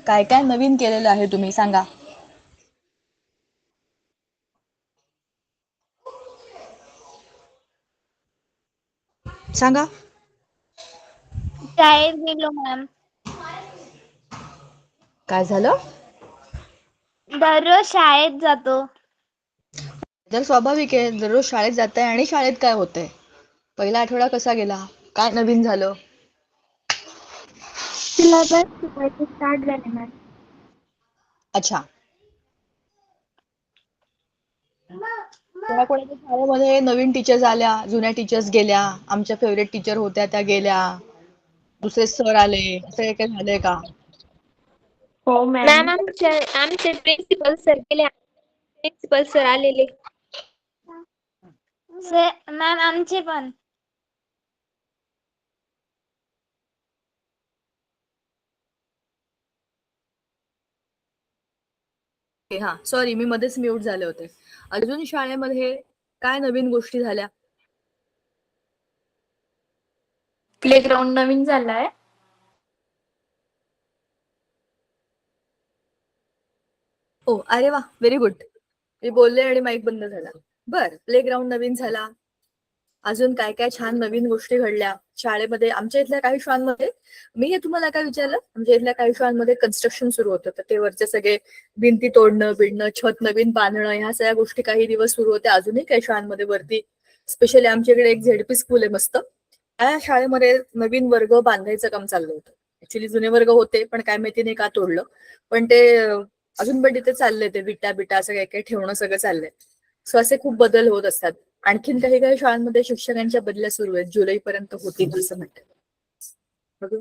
काय काय नवीन केलेलं आहे तुम्ही सांगा. सांगा. शाळेत गेलो मॅम. काय झालं? दररोज शाळेत जातो. तर स्वाभाविक आहे, दररोज शाळेत जात आहे आणि शाळेत काय होतंय? पहिला आठवडा कसा गेला? काय नवीन झालं? सिलेबस शिकवायचे स्टार्ट झाले मॅम. अच्छा. कोणाकोणाच्या शाळेमध्ये नवीन टीचर्स आल्या, जुन्या टीचर्स गेल्या, आमच्या फेवरेट टीचर होत्या त्या गेल्या, दुसरे सर आले, असं काही काही झालंय का? हो मॅम आमचे प्रिन्सिपल सर गेले. प्रिन्सिपल सर आलेले. मॅम आमचे पण. हा सॉरी, मी मध्येच म्यूट झाले होते. अजून शाळेमध्ये काय नवीन गोष्टी झाल्या? प्लेग्राऊंड नवीन झालाय. ओ अरे वा, व्हेरी गुड. मी बोलले आणि माईक बंद झाला. बर, प्लेग्राऊंड नवीन झाला. अजून काय काय छान नवीन गोष्टी घडल्या शाळेमध्ये? आमच्या इथल्या काही शाळांमध्ये, मी हे तुम्हाला काय विचारलं, आमच्या इथल्या काही शाळांमध्ये कन्स्ट्रक्शन सुरू होतं, तर ते वरचे सगळे भिंती तोडणं बिडणं, छत नवीन बांधणं, ह्या सगळ्या गोष्टी काही दिवस सुरू होत्या. अजूनही काही शाळांमध्ये वरती, स्पेशली आमच्याकडे एक झेडपी स्कूल आहे मस्त, त्या शाळेमध्ये नवीन वर्ग बांधायचं काम चाललं होतं. ऍक्च्युली जुने वर्ग होते, पण काय माहिती नाही का तोडलं, पण ते अजून पण तिथे चाललंय, ते विटा बिटा असं काही काही ठेवणं सगळं चाललंय. सो असे खूप बदल होत असतात. आणखीन काही काही शाळांमध्ये शिक्षकांच्या बदल्या सुरू आहेत, जुलैपर्यंत होतील असं म्हणतात.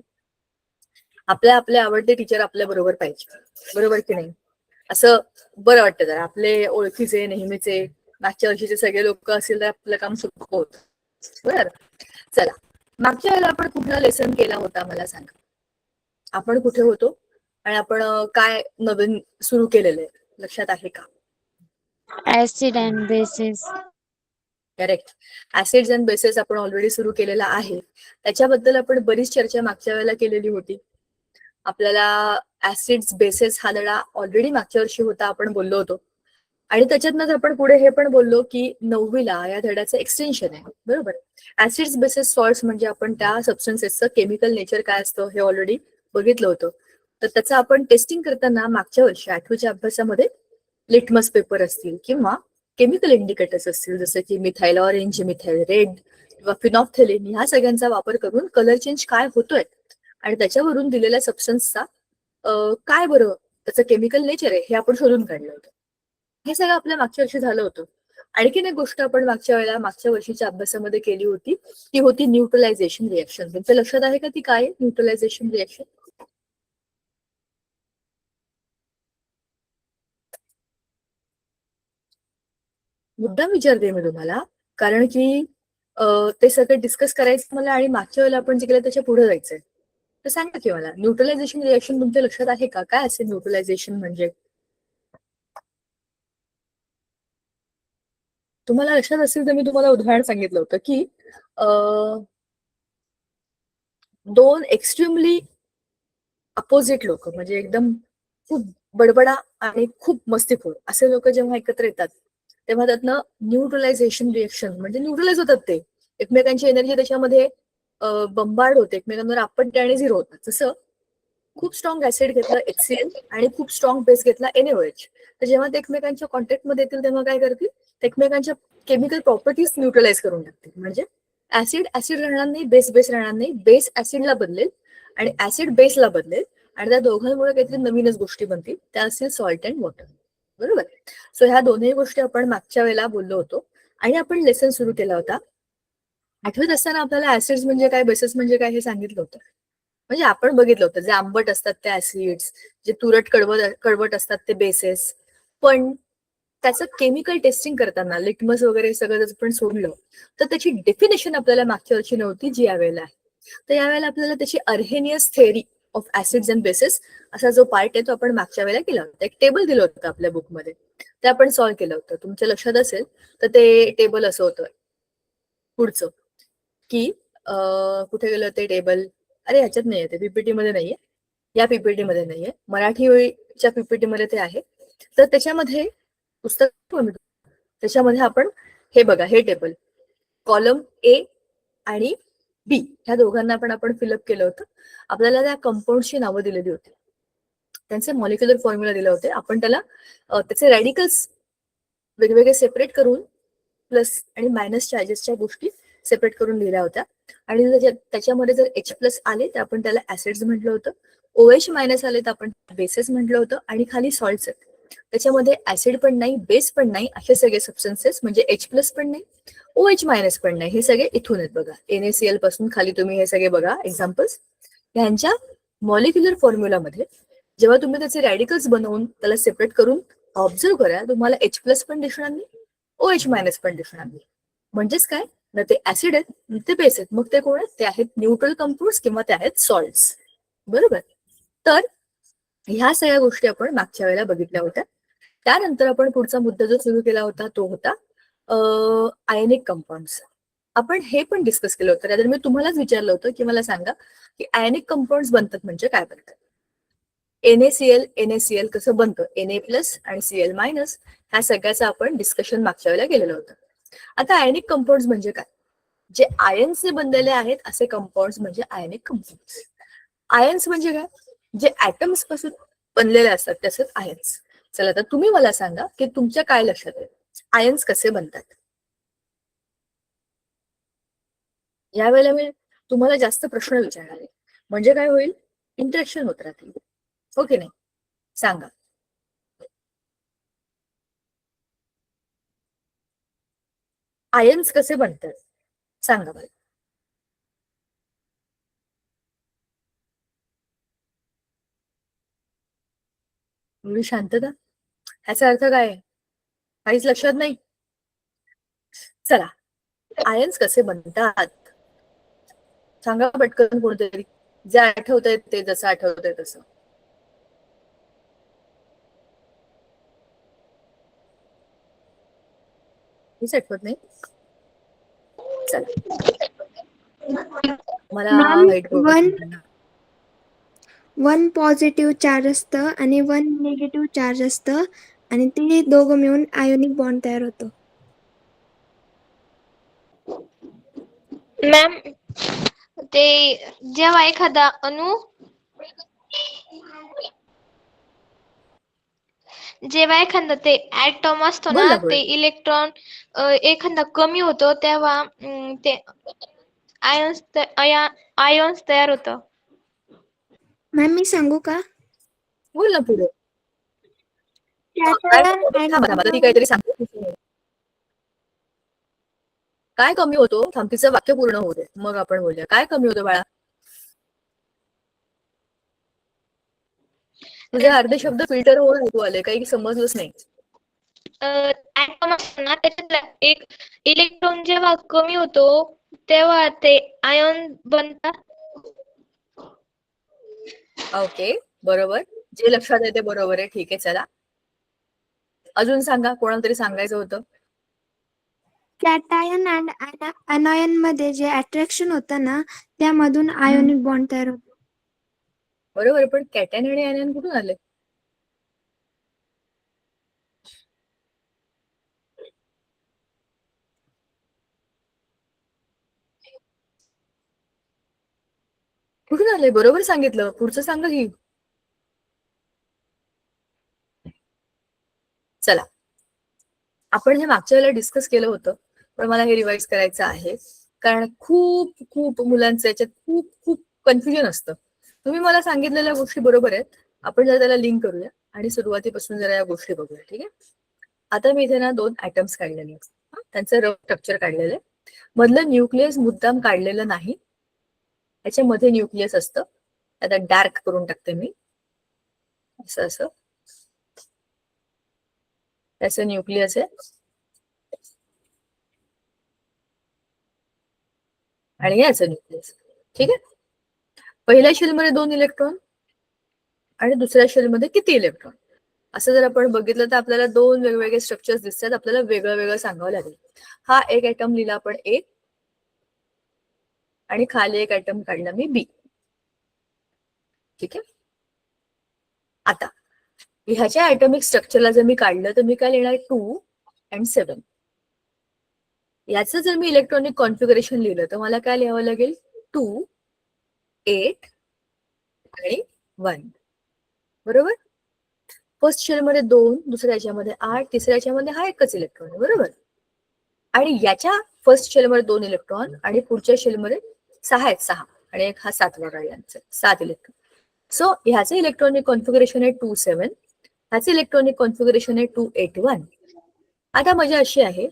आपल्या आपल्या आवडते टीचर आपल्या बरोबर पाहिजे, बरोबर की नाही? असं बरं वाटतं जरा. आपले ओळखीचे नेहमीचे मागच्या वर्षीचे सगळे लोक असतील तर आपलं काम सोपं होतं. बरं, चला, मागच्या वेळेला आपण कुठला लेसन केला होता मला सांगा. आपण कुठे होतो आणि आपण काय नवीन सुरू केलेलं आहे, लक्षात आहे का? Acid and basis. Correct. Acids and bases आपण ऑलरेडी सुरू केलेला आहे. त्याच्याबद्दल आपण बरीच चर्चा मागच्या वेळेला केलेली होती. आपल्याला ऍसिड्स बेसेस हा धडा ऑलरेडी मागच्या वर्षी होता, आपण बोललो होतो. आणि त्याच्यातनंच आपण पुढे हे पण बोललो की 9वीला या धड्याचं एक्सटेन्शन आहे, बरोबर? ऍसिड्स बेसेस सॉल्ट्स म्हणजे आपण त्या सबस्टन्सेसचं केमिकल नेचर काय असतं हे ऑलरेडी बघितलं होतं. तर त्याचं आपण टेस्टिंग करताना मागच्या वर्षी 8वीच्या अभ्यासामध्ये लिटमस पेपर असतील किंवा केमिकल इंडिकेटर्स असतील, जसं की मिथाइल ऑरेंज, मिथाइल रेड किंवा फिनॉफ्थेलिन, ह्या सगळ्यांचा वापर करून कलर चेंज काय होतोय आणि त्याच्यावरून दिलेल्या सबस्टन्सचा काय बरं त्याचं केमिकल नेचर आहे हे आपण शोधून काढलं होतं. हे सगळं आपल्या मागच्या वर्षी झालं होतं. आणखीन एक गोष्ट आपण मागच्या वर्षीच्या अभ्यासामध्ये केली होती, ती होती न्यूट्रलायझेशन रिएक्शन. तुमच्या लक्षात आहे का ती काय न्यूट्रलायझेशन रिएक्शन? मुद्दाम विचारते मी तुम्हाला, कारण की ते सगळं डिस्कस करायचं मला आणि मागच्या वेळेला आपण जे केलं त्याच्या पुढे जायचंय. तर सांगा की मला, न्यूट्रलायझेशन रिएक्शन तुमच्या लक्षात आहे का? काय असेल न्यूट्रलायझेशन म्हणजे? तुम्हाला लक्षात असेल तर मी तुम्हाला उदाहरण सांगितलं होतं की दोन एक्स्ट्रीमली अपोजिट लोक, म्हणजे एकदम खूप बडबडा आणि खूप मस्तीखोर असे लोक जेव्हा एकत्र येतात तेव्हा त्यातनं न्यूट्रलायझेशन रिएक्शन म्हणजे न्यूट्रलाइज होतात. ते एकमेकांची एनर्जी त्याच्यामध्ये बंबार्ड होते, एकमेकांवर आपटते आणि झिरो होतात. जसं खूप स्ट्रॉंग ऍसिड घेतलं HCl आणि खूप स्ट्रॉंग बेस घेतला NaOH, तर जेव्हा ते एकमेकांच्या कॉन्टॅक्टमध्ये येतील तेव्हा काय करतील, ते एकमेकांच्या केमिकल प्रॉपर्टीज न्यूट्रलाइज करून टाकतील. म्हणजे ऍसिड ऍसिड राहणार नाही, बेस बेस राहणार नाही, बेस ऍसिडला बदलेल आणि ऍसिड बेसला बदलेल आणि त्या दोघांमुळे काहीतरी नवीनच गोष्टी बनतील, त्या असतील सॉल्ट अँड वॉटर, बरोबर? सो ह्या दोन्ही गोष्टी आपण मागच्या वेळेला बोललो होतो आणि आपण लेसन सुरू केला होता. आठवत असताना आपल्याला ऍसिड्स म्हणजे काय, बेसेस म्हणजे काय हे सांगितलं होतं. म्हणजे आपण बघितलं होतं जे आंबट असतात ते ऍसिड्स, जे तुरट कडवट असतात ते बेसेस. पण त्याचं केमिकल टेस्टिंग करताना लिटमस वगैरे सगळं जर आपण सोडलं तर त्याची डेफिनेशन आपल्याला मागच्या वर्षी नव्हती, जी यावेळेला आहे. तर यावेळेला आपल्याला त्याची Arrhenius theory of acids and bases असा जो पार्ट आहे तो आपण मागच्या वेळेला केला होता. एक टेबल दिलं होतं आपल्या बुकमध्ये, ते आपण सॉल्व्ह केलं होतं. तुमच्या लक्षात असेल तर ते टेबल असं होतं पुढचं की कुठे गेलं ते टेबल, अरे ह्याच्यात नाहीये, ते PPT मध्ये नाहीये. या पीपीटी मध्ये नाहीये, मराठीच्या पीपीटी मध्ये ते आहे. तर त्याच्यामध्ये पुस्तक त्याच्यामध्ये आपण हे बघा, हे टेबल कॉलम ए आणि बी ह्या दोघांना पण आपण फिलअप केलं होतं. आपल्याला त्या कंपाऊंडची नावं दिलेली होती, त्यांचे मॉलिक्युलर फॉर्म्युला दिले होते. आपण त्याला त्याचे रॅडिकल्स वेगवेगळे सेपरेट करून प्लस आणि मायनस चार्जेसच्या गोष्टी सेपरेट करून लिहिल्या होत्या. आणि त्याच्यामध्ये जर H प्लस आले तर आपण त्याला ऍसिड्स म्हटलं होतं, OH मायनस आले तर आपण बेसेस म्हटलं होतं, आणि खाली सॉल्ट्स आहेत त्याच्यामध्ये ऍसिड पण नाही, बेस पण नाही, असे सगळे सबस्टन्सेस, म्हणजे H प्लस पण नाही, OH मायनस पण नाही, हे सगळे इथून आहेत बघा. NaCl पासून खाली तुम्ही हे सगळे बघा एक्झाम्पल्स. ह्यांच्या मॉलिक्युलर फॉर्म्युलामध्ये जेव्हा तुम्ही त्याचे रॅडिकल्स बनवून त्याला सेपरेट करून ऑब्झर्व करा, तुम्हाला H प्लस पण दिसणार नाही, OH मायनस पण दिसणार नाही. म्हणजेच काय, ना ते ऍसिड आहेत ना ते बेस आहेत. मग ते कोण आहेत? ते आहेत न्यूट्रल कंपाऊंड्स किंवा ते आहेत सॉल्ट्स. बरोबर. तर ह्या सगळ्या गोष्टी आपण मागच्या वेळेला बघितल्या होत्या. त्यानंतर आपण पुढचा मुद्दा जो सुरू केला होता तो होता आयनिक कंपाऊंड्स. आपण हे पण डिस्कस केलं होतं. त्यानंतर मी तुम्हालाच विचारलं होतं की मला सांगा की आयनिक कंपाऊंड्स बनतात म्हणजे काय बनतात. NaCl कसं बनतं, Na प्लस आणि Cl मायनस, ह्या सगळ्याचं आपण डिस्कशन मागच्या वेळेला केलेलं होतं. आता आयनिक कंपाऊंड्स म्हणजे काय, जे आयन्सने बनलेले आहेत असे कंपाऊंड्स म्हणजे आयनिक कंपाऊंड्स. आयन्स म्हणजे काय, जे ऍटम्स पासून बनलेले असतात तसेच आयन्स. चला तर तुम्ही मला सांगा की तुमच्या काय लक्षात आहे, आयन्स कसे बनतात. यावेळेला मी तुम्हाला जास्त प्रश्न विचारणार आहे, म्हणजे काय होईल, इंटरेक्शन होत राहतील, हो की नाही, सांगा. आयन्स कसे बनतात सांगा मला. एवढी शांतता, ह्याचा अर्थ काय आहे, काहीच लक्षात नाही. चला, आयन्स कसे बनतात सांगा पटकन कोणतरी, जे आठवतंय ते, जसं आठवतंय तसं. हेच आठवत नाही. चला मला मॅम, वाईट बोलत वन पॉझिटिव्ह चार्ज असतं आणि वन निगेटिव्ह चार्ज असतं, आणि ते दोघं मिळून आयोनिक बॉन्ड तयार होतो. मॅम, ते जेव्हा एखादा अणू जेव्हा एखादा ते ऍटम असतो बोल ना, ना पुढे. ते इलेक्ट्रॉन एखादा कमी होतो तेव्हा ते आयन्स तयार होतं. मॅम, मी सांगू का? बोल ना पुढे. काय कॅटायन अँड थांबा थांबा, ती अनायन. काहीतरी सांगते. काय कमी होतो, थांब तिचं वाक्य पूर्ण होऊ दे मग आपण बोलूया. काय कमी होतं बाळा, तुझे अर्धे शब्द फिल्टर होऊन ऐकू आले, काही समजलंच नाही. ऍटम असतो ना, त्याच्यातला एक इलेक्ट्रॉन जेव्हा कमी होतो तेव्हा ते आयन बनतात. ओके, बरोबर, जे लक्षात येते बरोबर आहे, ठीक आहे. चला अजून सांगा, कोणाला तरी सांगायचं होतं. कॅटायन अँड अनायन मध्ये जे अट्रॅक्शन होतं ना, त्यामधून आयोनिक बॉन्ड तयार होतो. बरोबर, पण कॅटॅन आणि आयन कुठून आले. कुठून आले, बरोबर सांगितलं, पुढचं सांगा की. चला, आपण हे मागच्या वेळेला डिस्कस केलं होतं, पण मला हे रिवाइज करायचं आहे, कारण खूप खूप मुलांचं याच्यात खूप खूप कन्फ्युजन असतं. तुम्ही मला सांगितलेल्या गोष्टी बरोबर आहेत, आपण जरा त्याला लिंक करूया आणि सुरुवातीपासून जरा या गोष्टी बघूया, ठीक आहे. आता मी इथे ना 2 ऍटम्स काढलेले आहेत, त्यांचं रफ स्ट्रक्चर काढलेलं आहे. मधलं न्यूक्लियस मुद्दाम काढलेलं नाही, त्याच्यामध्ये न्यूक्लियस असतं, आता डार्क करून टाकते मी, असं असं त्याचं न्यूक्लियस आहे, आणि याचं न्यूक्लियस, ठीक आहे. पहिल्या शेलमध्ये 2 इलेक्ट्रॉन आणि दुसऱ्या शेलमध्ये किती इलेक्ट्रॉन, असं जर आपण बघितलं तर आपल्याला 2 वेगवेगळे स्ट्रक्चर्स दिसतात. आपल्याला वेगळं वेगळं सांगावं लागेल. हा एक ऍटम लिहिला आपण ए, आणि खाली एक ऍटम काढला मी बी, ठीक आहे. आता ह्याच्या ऍटॉमिक स्ट्रक्चरला जर मी काढलं तर मी काय लिहिणार 2 and 7. याचं जर मी इलेक्ट्रॉनिक कॉन्फिगरेशन लिहिलं तर मला काय लिहावं लागेल 2, 8 आणि 1. बरोबर. फर्स्ट शेलमध्ये 2, दुसऱ्या याच्यामध्ये 8, तिसऱ्या याच्यामध्ये हा एकच इलेक्ट्रॉन आहे. बरोबर. आणि याच्या फर्स्ट शेलमध्ये 2 इलेक्ट्रॉन आणि पुढच्या शेलमध्ये 6 आहेत, 6 आणि एक हा 7वा यांचा 7 इलेक्ट्रॉन. सो ह्याचं इलेक्ट्रॉनिक कॉन्फिगरेशन आहे 2, 7. ह्याचं इलेक्ट्रॉनिक कॉन्फिगरेशन आहे 2, 8, 1. आता मजा अशी आहे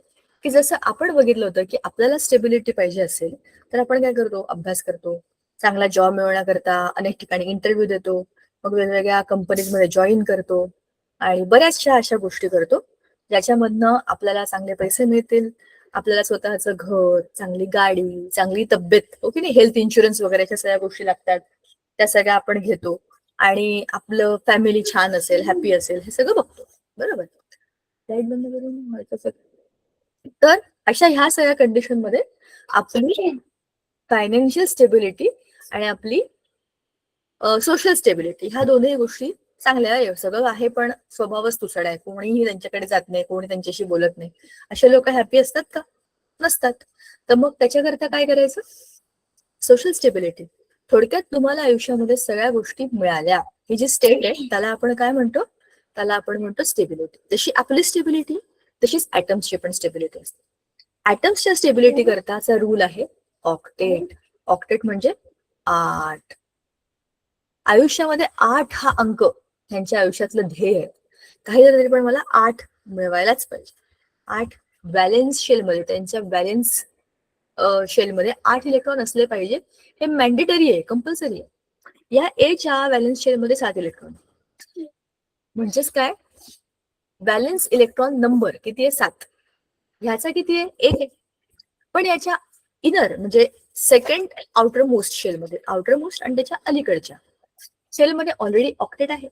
की जसं आपण बघितलं होतं की आपल्याला स्टेबिलिटी पाहिजे असेल तर आपण काय करतो, अभ्यास करतो, चांगला जॉब मिळवण्याकरता अनेक ठिकाणी इंटरव्ह्यू देतो, मग वेगवेगळ्या कंपनीजमध्ये जॉईन करतो आणि बऱ्याचशा अशा गोष्टी करतो ज्याच्यामधनं आपल्याला चांगले पैसे मिळतील, आपल्याला स्वतःचं घर, चांगली गाडी, चांगली तब्येत, हो की नाही, हेल्थ इन्शुरन्स वगैरे अशा सगळ्या गोष्टी लागतात, त्या सगळ्या आपण घेतो आणि आपलं फॅमिली छान असेल, हॅपी असेल, हे सगळं बघतो. बरोबर. लाईट बंद करून. तर अशा ह्या सगळ्या कंडिशन मध्ये आपली फायनान्शियल स्टेबिलिटी आणि आपली सोशल स्टेबिलिटी ह्या दोन्ही गोष्टी चांगल्या आहे. सगळं आहे पण स्वभावच तुसड आहे, कोणीही त्यांच्याकडे जात नाही, कोणी त्यांच्याशी बोलत नाही, असे लोक हॅपी असतात का? नसतात. तर मग त्याच्याकरता काय करायचं? Social stability. थोडक्यात तुम्हाला आयुष्यामध्ये सगळ्या गोष्टी मिळाल्या, ही जी स्टेट आहे त्याला आपण काय म्हणतो? त्याला आपण म्हणतो स्टेबिलिटी. जशी आपली स्टेबिलिटी तशीच ऍटम्सची पण स्टेबिलिटी असते. ऍटम्सच्या स्टेबिलिटी करताचा रूल आहे ऑक्टेट. ऑक्टेट म्हणजे 8. आयुष्यामध्ये 8 हा अंक त्यांच्या आयुष्यातलं ध्येय आहे. काही तरी पण मला 8 मिळवायलाच पाहिजे. 8 बॅलेन्स शेलमध्ये, त्यांच्या बॅलेन्स शेलमध्ये 8 इलेक्ट्रॉन असले पाहिजे. हे मॅन्डेटरी आहे, कंपल्सरी आहे. या एच्या बॅलेन्स शेलमध्ये 7 इलेक्ट्रॉन. म्हणजेच काय? बॅलेन्स इलेक्ट्रॉन नंबर किती आहे? 7. ह्याचा किती आहे? 1 आहे. पण याच्या इनर म्हणजे सेकंड आउटर मोस्ट शेलमध्ये, आउटर मोस्ट आणि त्याच्या अलीकडच्या शेलमध्ये ऑलरेडी ऑक्टेट आहे.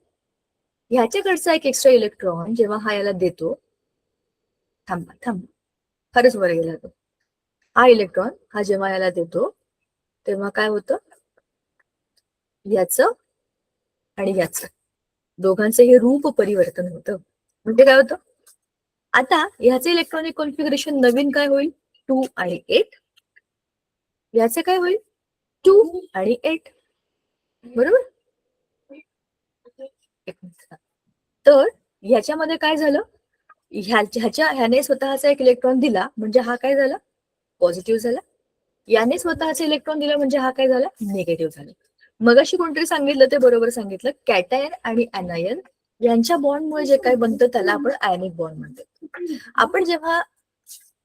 ह्याच्याकडचा एक एक्स्ट्रा इलेक्ट्रॉन जेव्हा हा याला देतो, थांबा खरंच वर गेला तो, हा इलेक्ट्रॉन हा जेव्हा याला देतो तेव्हा काय होतं? याचं आणि याचं दोघांचं हे रूप परिवर्तन होतं. म्हणजे काय होतं? आता ह्याचे इलेक्ट्रॉनिक कॉन्फिगरेशन नवीन काय होईल? 2 आणि 8. याचे काय होईल? 2 आणि 8. बरोबर. तर ह्याच्यामध्ये काय झालं? ह्याने स्वतःचा एक इलेक्ट्रॉन दिला म्हणजे हा काय झाला? पॉझिटिव्ह झाला. याने स्वतःचा इलेक्ट्रॉन दिला म्हणजे हा काय झाला? निगेटिव्ह झाला. मगाशी कोणतरी सांगितलं ते बरोबर सांगितलं, कॅटायन आणि अनायन यांच्या बॉन्डमुळे जे काय बनतं त्याला आपण आयनिक बॉन्ड म्हणतो. आपण जेव्हा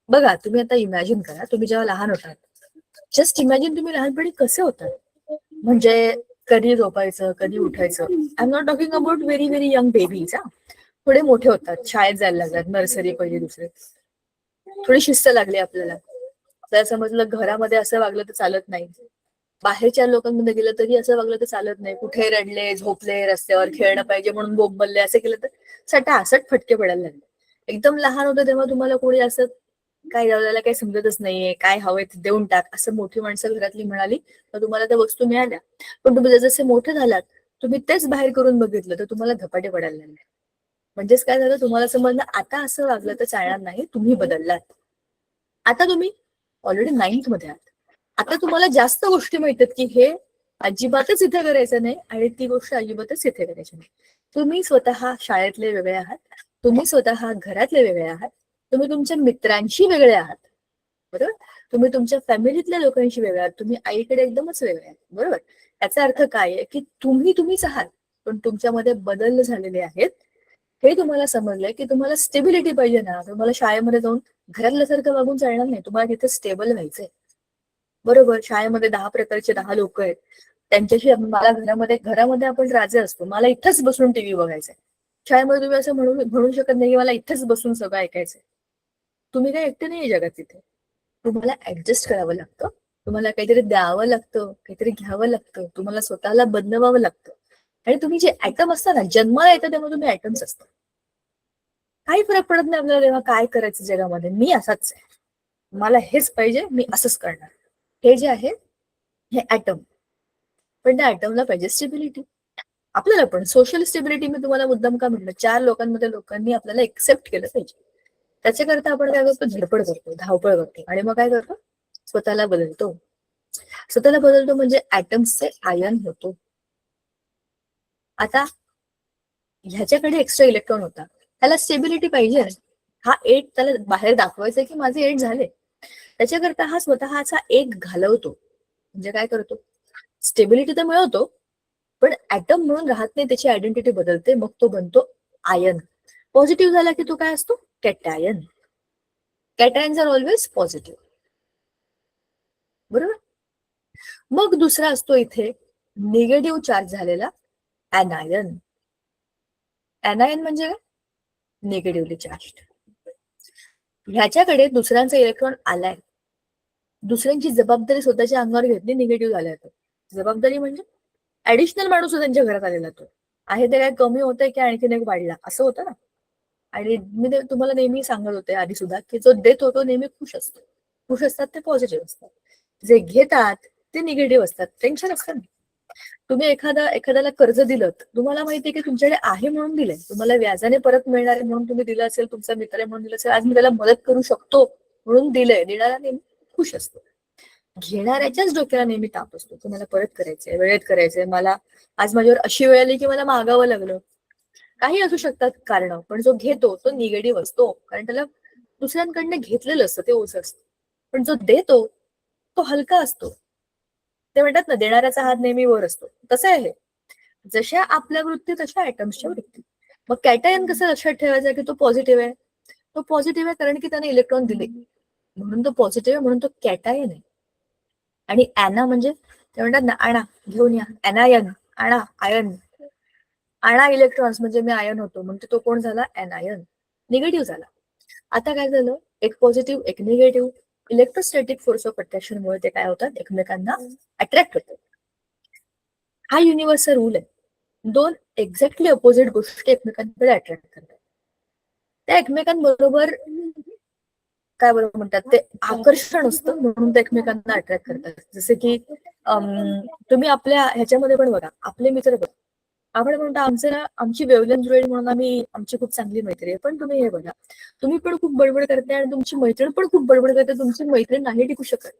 बघा, तुम्ही आता इमॅजिन करा, तुम्ही जेव्हा लहान होतात, जस्ट इमॅजिन तुम्ही लहानपणी कसे होतात, म्हणजे कधी झोपायचं, कधी उठायचं. I am not talking about very very young babies. थोडे मोठे होतात, शाळेत जायला लागतात, नर्सरी, पहिली, दुसरी, थोडी शिस्त लागली आपल्याला. तर समजलं घरामध्ये असं वागलं तर चालत नाही, बाहेरच्या लोकांमध्ये गेलं तरी असं वागलं तर चालत नाही, कुठे रडले, झोपले, रस्त्यावर खेळणं पाहिजे म्हणून बोंबलले, असं केलं तर सटासट फटके पडायला लागले. एकदम लहान होतं तेव्हा तुम्हाला कोणी असं काय जाऊला काही समजतच नाहीये, काय हवंय ते देऊन टाक असं मोठी माणसं घरातली म्हणाली तर तुम्हाला त्या वस्तू मिळाल्या. पण तुम्ही जसे मोठे झालात, तुम्ही तेच बाहेर करून बघितलं तर तुम्हाला धपाटे पडायला लागले. म्हणजेच काय झालं? तुम्हाला समजलं आता असं वागलं तर चालणार नाही, तुम्ही बदललात. आता तुम्ही ऑलरेडी 9th मध्ये आहात. आता तुम्हाला जास्त गोष्टी माहितात की हे अजिबातच इथे करायचं नाही आणि ती गोष्ट अजिबातच इथे करायची नाही. तुम्ही स्वतः शाळेतले वेगळे आहात, तुम्ही स्वतः घरातले वेगळे आहात, तुम्ही तुमच्या मित्रांशी वेगळे आहात. बरोबर. तुम्ही तुमच्या फॅमिलीतल्या लोकांशी वेगळे आहात, तुम्ही आईकडे एकदमच वेगळे आहात. बरोबर. याचा अर्थ काय आहे की तुम्हीच आहात पण तुमच्यामध्ये बदल झालेले आहेत. हे तुम्हाला समजलंय की तुम्हाला स्टेबिलिटी पाहिजे ना, तुम्हाला शाळेमध्ये जाऊन घरातल्यासारखं वागून चालणार नाही, तुम्हाला तिथे स्टेबल व्हायचंय. बरोबर. शाळेमध्ये 10 प्रकारचे 10 लोक आहेत, त्यांच्याशी मला घरामध्ये आपण राजे असतो, मला इथंच बसून टीव्ही बघायचंय. शाळेमध्ये तुम्ही असं म्हणू शकत नाही की मला इथंच बसून सगळं ऐकायचंय. तुम्ही काय एकटे नाही जगात. तिथे तुम्हाला ऍडजस्ट करावं लागतं, तुम्हाला काहीतरी द्यावं लागतं, काहीतरी घ्यावं लागतं, तुम्हाला स्वतःला बदलवावं लागतं. आणि तुम्ही जे ऍटम असता ना, जन्माला येतं तेव्हा तुम्ही ऍटम्स असता. काही फरक पडत नाही आपल्याला तेव्हा काय करायचं जगामध्ये, मी असाच आहे, मला हेच पाहिजे, मी असंच करणार. हे जे आहे हे ऍटम. पण त्या ऍटमला पाहिजे स्टेबिलिटी. आपल्याला पण सोशल स्टेबिलिटी मी तुम्हाला मुद्दाम का म्हटलं, 4 लोकांमध्ये लोकांनी आपल्याला एक्सेप्ट केलं पाहिजे. त्याच्याकरता आपण काय करतो, धडपड करतो, धावपळ करतो आणि मग काय करतो, स्वतःला बदलतो. स्वतःला बदलतो म्हणजे ऍटम्सचे आयन होतो. आता ह्याच्याकडे एक्स्ट्रा इलेक्ट्रॉन होता, त्याला स्टेबिलिटी पाहिजे. हा 8 त्याला बाहेर दाखवायचं की माझे 8 झाले. त्याच्याकरता हा स्वतःचा 1 घालवतो. म्हणजे काय करतो, स्टेबिलिटी तर मिळवतो, पण ऍटम म्हणून राहत नाही, त्याची आयडेंटिटी बदलते, मग तो बनतो आयन. पॉझिटिव्ह झाला की तो काय असतो, cation. Cations are always positive, बरोबर. मग दुसरा असतो इथे निगेटिव्ह चार्ज झालेला ऍनायन. ऍनायन म्हणजे काय, निगेटिव्हली चार्ज. ह्याच्याकडे दुसऱ्यांचा इलेक्ट्रॉन आलाय, दुसऱ्यांची जबाबदारी स्वतःच्या अंगावर घेतली, निगेटिव्ह झालाय. तो जबाबदारी म्हणजे ऍडिशनल माणूस त्यांच्या घरात आलेला, तो आहे ते काय कमी होतंय की आणखीन एक वाढला, असं होतं ना. आणि मी तुम्हाला नेहमी सांगत होते आधी सुद्धा की जो देतो तो नेहमी खुश असतो. खुश असतात ते पॉझिटिव्ह असतात, जे घेतात ते निगेटिव्ह असतात, टेन्शन असतं. तुम्ही एखाद्याला कर्ज दिलं, तुम्हाला माहितीये की तुमच्याकडे आहे म्हणून दिलंय, तुम्हाला व्याजाने परत मिळणार आहे म्हणून तुम्ही दिलं असेल, तुमचा मित्र आहे म्हणून दिलं असेल, आज मी त्याला मदत करू शकतो म्हणून दिलंय. देणारा नेहमी खुश असतो, घेणाऱ्याच्याच डोक्याला नेहमी ताप असतो, तुम्हाला परत करायचंय, वेळेत करायचंय. मला आज माझ्यावर अशी वेळ आली की मला मागावं लागलं, काही असू शकतात कारण, पण जो घेतो तो निगेटिव्ह असतो, कारण त्याला दुसऱ्यांकडनं घेतलेलं असतं, ते ओझं असतं. पण जो देतो तो हलका असतो. ते म्हणतात ना, देणाऱ्याचा हात नेहमी वर असतो. तसं आहे, जशा आपल्या वृत्ती तशा ऍटम्सच्या वृत्ती. मग कॅटायन कसं लक्षात ठेवायचं की तो पॉझिटिव्ह आहे, तो पॉझिटिव्ह आहे कारण की त्याने इलेक्ट्रॉन दिले म्हणून तो पॉझिटिव्ह आहे, म्हणून तो कॅटायन आहे. आणि ऍना म्हणजे ते म्हणतात ना, आणा घेऊन या, ऍनायन, आणा आयन, आणा इलेक्ट्रॉन्स, म्हणजे मी आयन होतो, म्हणजे तो कोण झाला, ऍनायन, निगेटिव्ह झाला. आता काय झालं, एक पॉझिटिव्ह एक negative, electrostatic force of attraction मुळे ते काय होतात, एकमेकांना अट्रॅक्ट होतात. हा युनिव्हर्सचा रूल आहे, 2 एक्झॅक्टली अपोजिट गोष्टी एकमेकांकडे अट्रॅक्ट करतात, त्या एकमेकांबरोबर काय बरोबर म्हणतात, ते आकर्षण असतं म्हणून ते एकमेकांना अट्रॅक्ट करतात. जसे की तुम्ही आपल्या ह्याच्यामध्ये पण बघा, आपले मित्र बघा, आपण म्हणतो आमचे ना, आमची वेवलेंथ जुळेल म्हणून आमची खूप चांगली मैत्री आहे. पण तुम्ही हे बघा, तुम्ही पण खूप बडबड करताय आणि तुमची मैत्रीण पण खूप बडबड करते, तुमची मैत्रीण नाही टिकू शकत.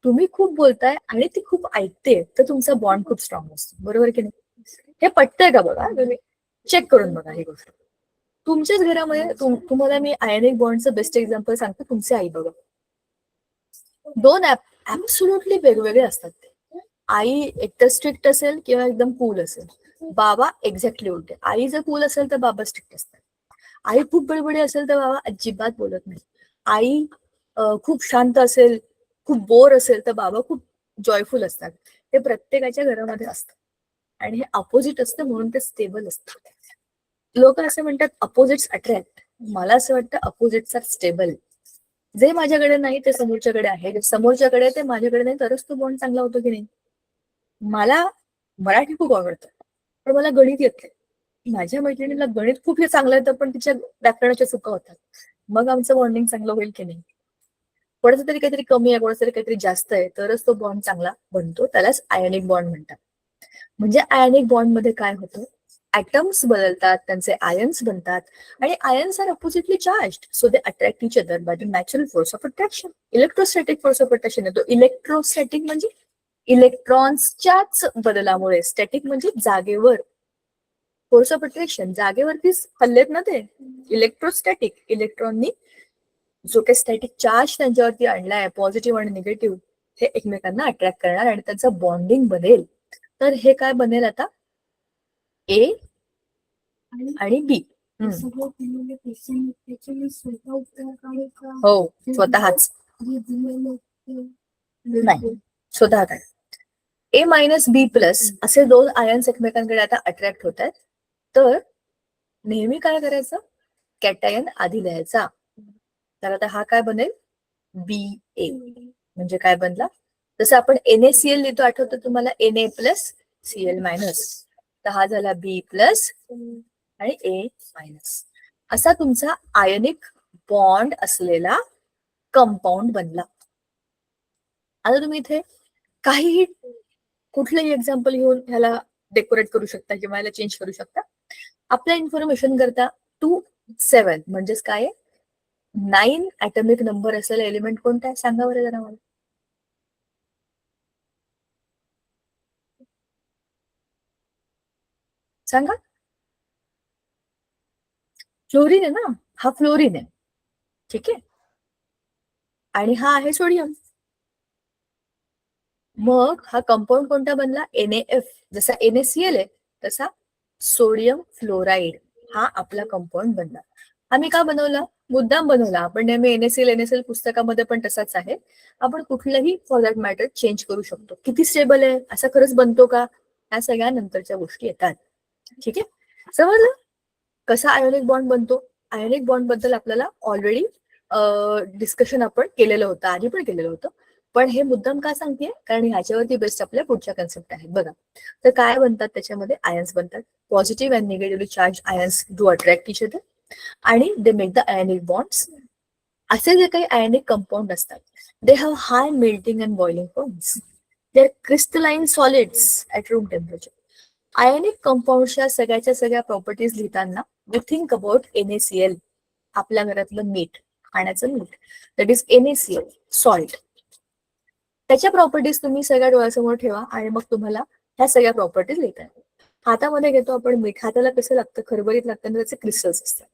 तुम्ही खूप बोलताय आणि ती खूप ऐकते, तर तुमचा बॉन्ड खूप स्ट्रॉंग असतो, बरोबर की नाही. हे पटतंय का बघा, तुम्ही चेक करून बघा ही गोष्ट. तुमच्याच घरामध्ये तुम्हाला मी आयनिक बॉन्डचं बेस्ट एक्झाम्पल सांगतो, तुमचे आई बघा, 2 ऍब्सोल्युटली वेगवेगळे असतात. आई एकतर स्ट्रिक्ट असेल किंवा एकदम कूल असेल, बाबा एक्झॅक्टली उलटे. आई जर कूल असेल तर बाबा स्ट्रिक्ट असतात, आई खूप बडबडी असेल तर बाबा अजिबात बोलत नाही, आई खूप शांत असेल, खूप बोर असेल तर बाबा खूप जॉयफुल असतात. ते प्रत्येकाच्या घरामध्ये असतं आणि हे अपोजिट असतं म्हणून ते स्टेबल असतं. लोक असं म्हणतात अपोजिट्स अट्रॅक्ट, मला असं वाटतं अपोजिट्स आर स्टेबल. जे माझ्याकडे नाही ते समोरच्याकडे आहे, जे समोरच्याकडे ते माझ्याकडे नाही, तरच तो बॉन्ड चांगला होतो की नाही. मला मराठी खूप आवडतं पण मला गणित येत नाही, माझ्या मैत्रिणीला गणित खूप हे चांगलं येतं पण तिच्या व्याकरणाच्या चुका होतात, मग आमचं बॉन्डिंग चांगलं होईल की नाही. कोणाचं तरी काहीतरी कमी आहे, कोणाचं तरी काहीतरी जास्त आहे, तरच तो बॉन्ड चांगला बनतो, त्यालाच आयनिक बॉन्ड म्हणतात. म्हणजे आयनिक बॉन्ड मध्ये काय होतं, ऍटम्स बदलतात, त्यांचे आयन्स बनतात आणि ions are oppositely charged, so they attract each other by the natural force of attraction. Electrostatic force of attraction येतो. इलेक्ट्रोस्टॅटिक म्हणजे इलेक्ट्रॉन्सच्याच बदलामुळे, स्टॅटिक म्हणजे जागेवर, फोर्स ऑफ अट्रॅक्शन जागेवरतीच हल्लेत ना ते. इलेक्ट्रोस्टॅटिक, इलेक्ट्रॉननी जो काही स्टॅटिक चार्ज त्यांच्यावरती आणलाय, पॉझिटिव्ह आणि निगेटिव्ह, हे एकमेकांना अट्रॅक्ट करणार आणि त्यांचं बॉन्डिंग बनेल. तर हे काय बनेल आता, ए आणि बी. हो, स्वतःच नाही, स्वतः काय, ए मायनस बी प्लस असे 2 आयन्स एकमेकांकडे आता अट्रॅक्ट होत आहेत. तर नेहमी काय करायचं, कॅटायन आधी लिहायचा. तर आता हा काय बनेल, बी ए. म्हणजे काय बनला, जसं आपण NaCl लिहितो, आठवतं तुम्हाला, Na प्लस Cl मायनस, तर हा झाला बी प्लस आणि ए मायनस. असा तुमचा आयनिक बॉन्ड असलेला कंपाऊंड बनला. आता तुम्ही इथे काहीही कुठलंही एक्झाम्पल घेऊन ह्याला डेकोरेट करू शकता किंवा याला चेंज करू शकता. आपल्या इन्फॉर्मेशन करता 2 7 म्हणजेच काय 9 ऍटॉमिक नंबर असलेला एलिमेंट कोणता आहे सांगा बरं जरा मला. सांगा. फ्लोरीन आहे ना, हा फ्लोरीन आहे. ठीक आहे. आणि हा आहे सोडियम. मग हा कंपाऊंड कोणता बनला NaF. जसा NaCl आहे तसा सोडियम फ्लोराईड हा आपला कंपाऊंड बनला. आम्ही का बनवला मुद्दाम बनवला. आपण नेहमी NaCl पुस्तकामध्ये पण तसाच आहे. आपण कुठलंही फॉर दॅट मॅटर चेंज करू शकतो. किती स्टेबल आहे असा खरंच बनतो का या सगळ्या नंतरच्या गोष्टी येतात. ठीक आहे. समजलं कसा आयोनिक बॉन्ड बनतो. आयोनिक बॉन्ड बद्दल आपल्याला ऑलरेडी डिस्कशन आपण केलेलं होतं आधी पण केलेलं होतं. पण हे मुद्दाम का सांगतेय कारण ह्याच्यावरती बेस्ट आपल्या पुढच्या कन्सेप्ट आहेत बघा. तर काय बनतात त्याच्यामध्ये आयन्स बनतात. Positive and negatively charge ions do attract each other आणि they make the ionic bonds. असे जे काही आयनिक कंपाऊंड असतात they have high melting and boiling points. They are crystalline solids at room temperature. Ionic कंपाऊंडच्या सगळ्याच्या सगळ्या properties लिहिताना we think about NaCl. आपल्या घरातलं मीठ खाण्याचं मीठ दॅट इज NaCl सॉल्ट. त्याच्या प्रॉपर्टीज तुम्ही सगळ्या डोळ्यासमोर ठेवा आणि मग तुम्हाला ह्या सगळ्या प्रॉपर्टीज लिहिता येतात. हातामध्ये घेतो आपण मीठ. हाताला कसं लागतं खरबरीत लागतं आणि त्याचे क्रिस्टल्स असतात.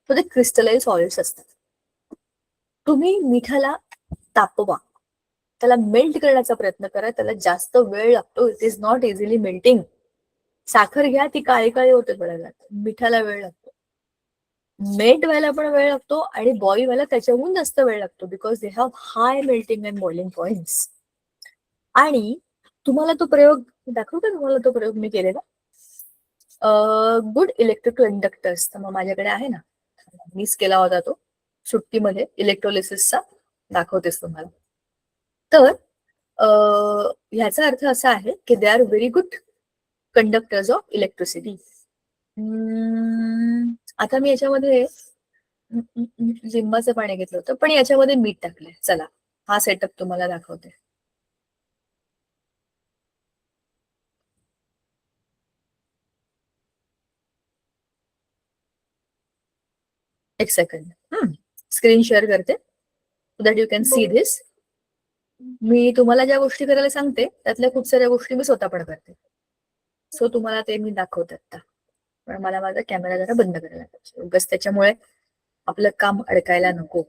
तर ते क्रिस्टलाइज सॉलिड्स असतात. तुम्ही मिठाला तापवा त्याला मेल्ट करण्याचा प्रयत्न करा. त्याला जास्त वेळ लागतो. It is not easily melting. साखर घ्या ती काळी काळी होते बघायला. मिठाला वेळ लागतो. मेल्ट व्हायला पण वेळ लागतो आणि बॉईल व्हायला त्याच्याहून जास्त वेळ लागतो because they have high melting and boiling points. आणि तुम्हाला तो प्रयोग दाखवू का तुम्हाला तो प्रयोग मी केलेला गुड इलेक्ट्रिकल इंडक्टर्स. तर मग माझ्याकडे आहे ना मीच केला होता तो सुट्टीमध्ये इलेक्ट्रोलिसिसचा दाखवतेस तुम्हाला. तर ह्याचा अर्थ असा आहे की they are very good conductors of electricity. आता मी याच्यामध्ये लिंबाचं पाणी घेतलं होतं पण याच्यामध्ये मीठ टाकलंय. चला हा सेटअप तुम्हाला दाखवते. एक सेकंड स्क्रीन शेअर करते so that you can see this. मी तुम्हाला ज्या गोष्टी करायला सांगते त्यातल्या खूप साऱ्या गोष्टी मी स्वतः पण करते. सो तुम्हाला ते मी दाखवते आता. पण मला माझा कॅमेरा जरा बंद करायला पाहिजे उगाच त्याच्यामुळे आपलं काम अडकायला नको.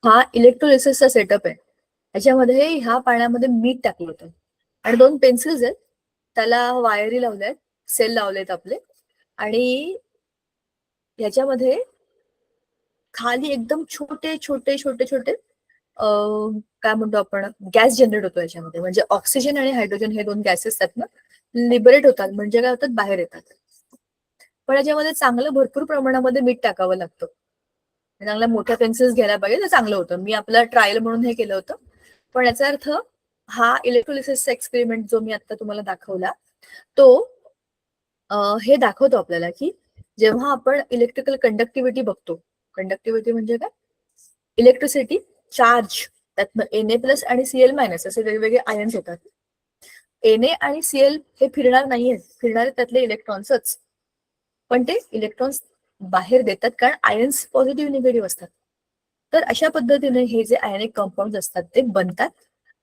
हा इलेक्ट्रोलिसिसचा सेटअप आहे. ह्याच्यामध्ये ह्या पाण्यामध्ये मीठ टाकलं होतं आणि 2 पेन्सिल्स आहेत. त्याला वायरी लावल्यात सेल लावलेत आपले आणि ह्याच्यामध्ये खाली एकदम छोटे छोटे छोटे छोटे काय म्हणतो आपण गॅस जनरेट होतो याच्यामध्ये. म्हणजे ऑक्सिजन आणि हायड्रोजन हे 2 गॅसेस आहेत ना लिबरेट होतात म्हणजे काय होतात बाहेर येतात. पण याच्यामध्ये चांगलं भरपूर प्रमाणामध्ये मीठ टाकावं लागतं. चांगल्या मोठ्या पेन्सिल्स घ्यायला पाहिजे तर चांगलं होतं. मी आपला ट्रायल म्हणून हे केलं होतं. पण याचा अर्थ हा इलेक्ट्रोलिसिसचा एक्सपेरिमेंट जो मी आता तुम्हाला दाखवला तो हे दाखवतो आपल्याला की जेव्हा आपण इलेक्ट्रिकल कंडक्टिव्हिटी बघतो. कंडक्टिव्हिटी म्हणजे काय इलेक्ट्रिसिटी चार्ज त्यातनं Na+ आणि Cl- असे वेगवेगळे आयन्स होतात. Na आणि Cl हे फिरणार नाहीये. फिरणारे त्यातले इलेक्ट्रॉन्सच. पण ते इलेक्ट्रॉन्स बाहेर देतात कारण आयन्स पॉझिटिव्ह निगेटिव्ह असतात. तर अशा पद्धतीने हे जे आयनिक कंपाऊंड असतात ते बनतात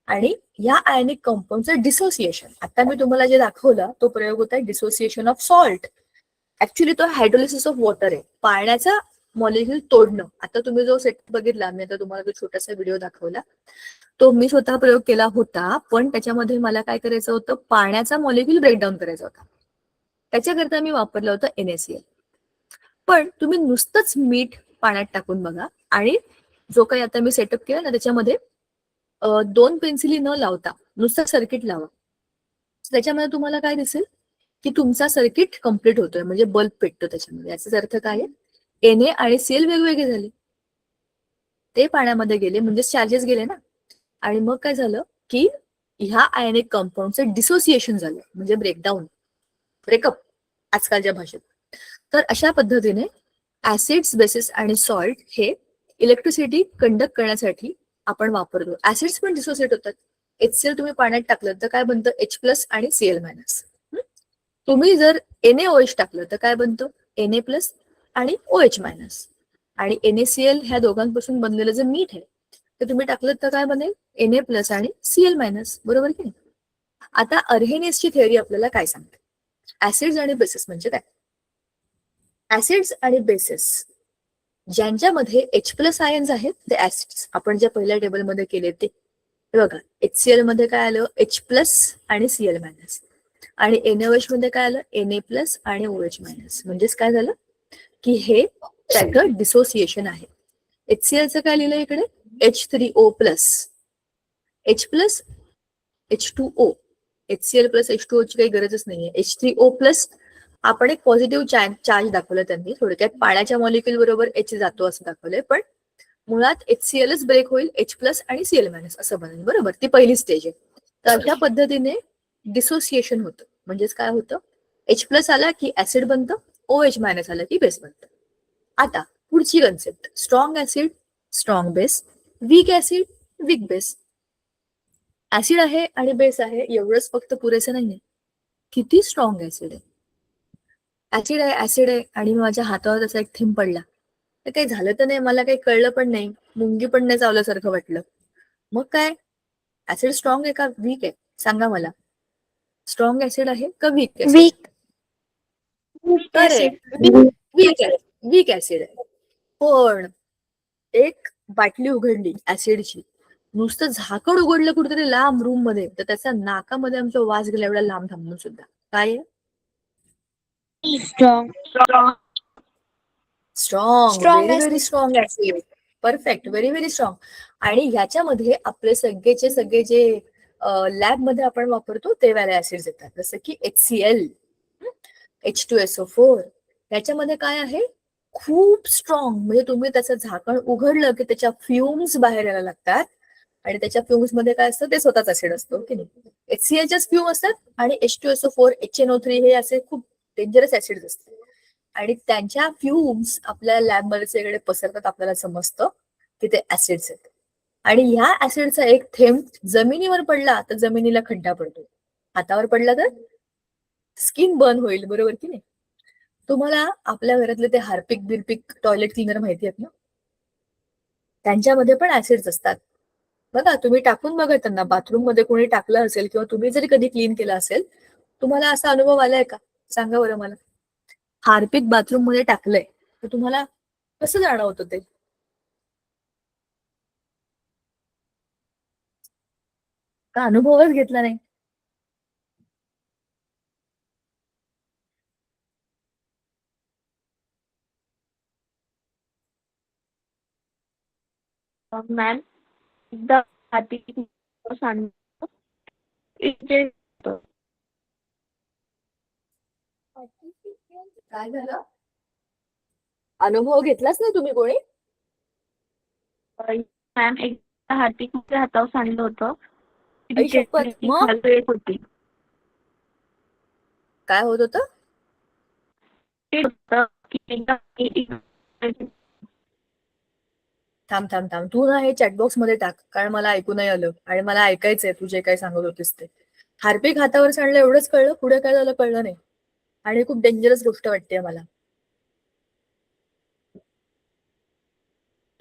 आणि या आयनिक कंपाऊंडचं डिसोसिएशन आता मी तुम्हाला जे दाखवलं तो प्रयोग होता डिसोसिएशन ऑफ सॉल्ट. ऍक्च्युली तो हायड्रोलिसिस ऑफ वॉटर आहे. पाण्याचा मॉलिक्यूल तोडणं. आता तुम्ही जो सेट बघितला मी आता तुम्हाला जो छोटासा व्हिडिओ दाखवला तो मी स्वतः प्रयोग केला होता. पण त्याच्यामध्ये मला काय करायचं होतं पाण्याचा मॉलिक्यूल ब्रेकडाऊन करायचा होता. त्याच्याकरता मी वापरलं होतं NaCl. पण तुम्ही नुसतंच मीठ पाण्यात टाकून बघा आणि जो काही आता मी सेटअप केला ना त्याच्यामध्ये 2 पेन्सिली न लावता नुसतं सर्किट लावा. त्याच्यामध्ये तुम्हाला काय दिसेल की तुमचा सर्किट कम्प्लीट होतोय म्हणजे बल्ब पेटतो त्याच्यामध्ये. याचाच अर्थ काय आहे Na आणि Cl वेगवेगळे झाले. ते पाण्यामध्ये गेले म्हणजे चार्जेस गेले ना. आणि मग काय झालं की ह्या आयनिक कंपाऊंडचं डिसोसिएशन झालं म्हणजे ब्रेकडाऊन ब्रेकअप आजकालच्या भाषेत. तर अशा पद्धतीने ऍसिड्स, बेसिस आणि सॉल्ट हे इलेक्ट्रिसिटी कंडक्ट करण्यासाठी आपण वापरतो. ऍसिड्स पण डिसोसिएट होतात. HCl तुम्ही पाण्यात टाकलं तर काय बनतं? H+ आणि Cl-. तुम्ही जर NaOH टाकलं तर काय बनतं? Na+ आणि OH-. आणि NaCl ह्या दोघांपासून बनलेलं जे मीठ आहे ते तुम्ही टाकलं तर काय बनेल? Na+ आणि Cl-. बरोबर की नाही? आता अर्हेनियसची थिअरी आपल्याला काय सांगते? ऍसिड्स आणि बेसिस म्हणजे काय? ऍसिड्स आणि बेसिस ज्यांच्यामध्ये H+ आयन्स आहेत ते ऍसिड्स. आपण ज्या पहिल्या टेबलमध्ये केले ते बघा, HCl मध्ये काय आलं? H+ आणि Cl-. आणि NaOH मध्ये काय आलं? Na+ आणि OH-. म्हणजेच काय झालं की हे त्याचं डिसोसिएशन आहे. HClचं काय लिहिलं इकडे? H3O+, H+ H2O. HCl+ H2O ची काही गरजच नाहीये. H3O+, आपण एक पॉझिटिव्ह चार्ज दाखवलं त्यांनी. थोडक्यात पाण्याच्या मॉलिक्युल बरोबर H जातो असं दाखवलंय, पण मुळात HClच ब्रेक होईल, H+ आणि Cl- असं बनेल. बरोबर, ती पहिली स्टेज आहे. तर अशा पद्धतीने डिसोसिएशन होतं. म्हणजेच काय होतं? H+ आला की ऍसिड बनतं, OH- आला की बेस बनतं. आता पुढची concept, strong acid, strong base, weak acid, weak base. Acid आहे आणि बेस आहे एवढंच फक्त पुरेसं नाहीये. किती स्ट्रॉंग ऍसिड आहे? ऍसिड आहे आणि माझ्या हातावर त्याचा एक थेंब पडला तर काही झालं तर नाही, मला काही कळलं पण नाही, मुंगी पण नाही चावल्यासारखं वाटलं. मग काय? ऍसिड स्ट्रॉंग आहे का वीक आहे? सांगा मला. स्ट्रॉंग ऍसिड आहे का weak acid? Weak correct, weak acid आहे. पण एक बाटली उघडली ऍसिडची, नुसतं झाकण उघडलं कुठेतरी लांब रूम मध्ये, तर त्याच्या नाकामध्ये आमचा वास गेला एवढा लांब थांबून सुद्धा. काय आहे? Strong strong, Strong very very acid. Strong acid. Perfect, very very strong. आणि ह्याच्यामध्ये आपले सगळे जे लॅब मध्ये आपण वापरतो ते वाले ऍसिड्स येतात, जसं की HCl, H2SO4. याच्यामध्ये काय आहे? खूप स्ट्रॉंग. म्हणजे तुम्ही त्याचं झाकण उघडलं की त्याच्या फ्युम्स बाहेर यायला लागतात, आणि त्याच्या फ्युम्स मध्ये काय असतं? ते स्वतःच ऍसिड असतो की नाही. HClच्याच फ्युम असतात आणि H2SO4, HNO3 हे असे खूप डेंजरस ऍसिड्स असतात. आणि त्यांच्या फ्युम्स आपल्या लॅबमध्ये सगळे पसरतात, आपल्याला समजतं की ते ऍसिड्स आहेत. आणि ह्या ऍसिडचा एक थेंब जमिनीवर पडला तर जमिनीला खड्डा पडतो, हातावर पडला तर स्किन बर्न होईल. बरोबर की नाही? तुम्हाला आपल्या घरातले ते हार्पिक बिरपिक टॉयलेट क्लीनर माहिती आहेत ना? त्यांच्यामध्ये पण ऍसिड्स असतात. बघा, तुम्ही टाकून बघा त्यांना. बाथरूम मध्ये कोणी टाकलं असेल किंवा तुम्ही जरी कधी क्लीन केलं असेल, तुम्हाला असा अनुभव आलाय का? सांगा बरं मला. हार्पिक बाथरूम मध्ये टाकलंय तर तुम्हाला कसं जाणवतं ते? का अनुभवच घेतला नाही? मॅम एकदा हाती सांगितलं इथे काय झालं? अनुभव घेतलाच नाही तुम्ही कोणी? मॅम एकदा हाती हातावर सांडलं होतं. आई शपथ. मग खाली येत होती. काय होत होतं? ते होतं की एकदा थांब थांब थांब, तू ना हे चॅटबॉक्स मध्ये टाक, कारण मला ऐकू नाही आलं आणि मला ऐकायचंय तू जे काय सांगत होतीस ते. हार्पिक हातावर सांडलं एवढंच कळलं, पुढे काय झालं कळलं नाही. आणि खूप डेंजरस गोष्ट वाटते मला.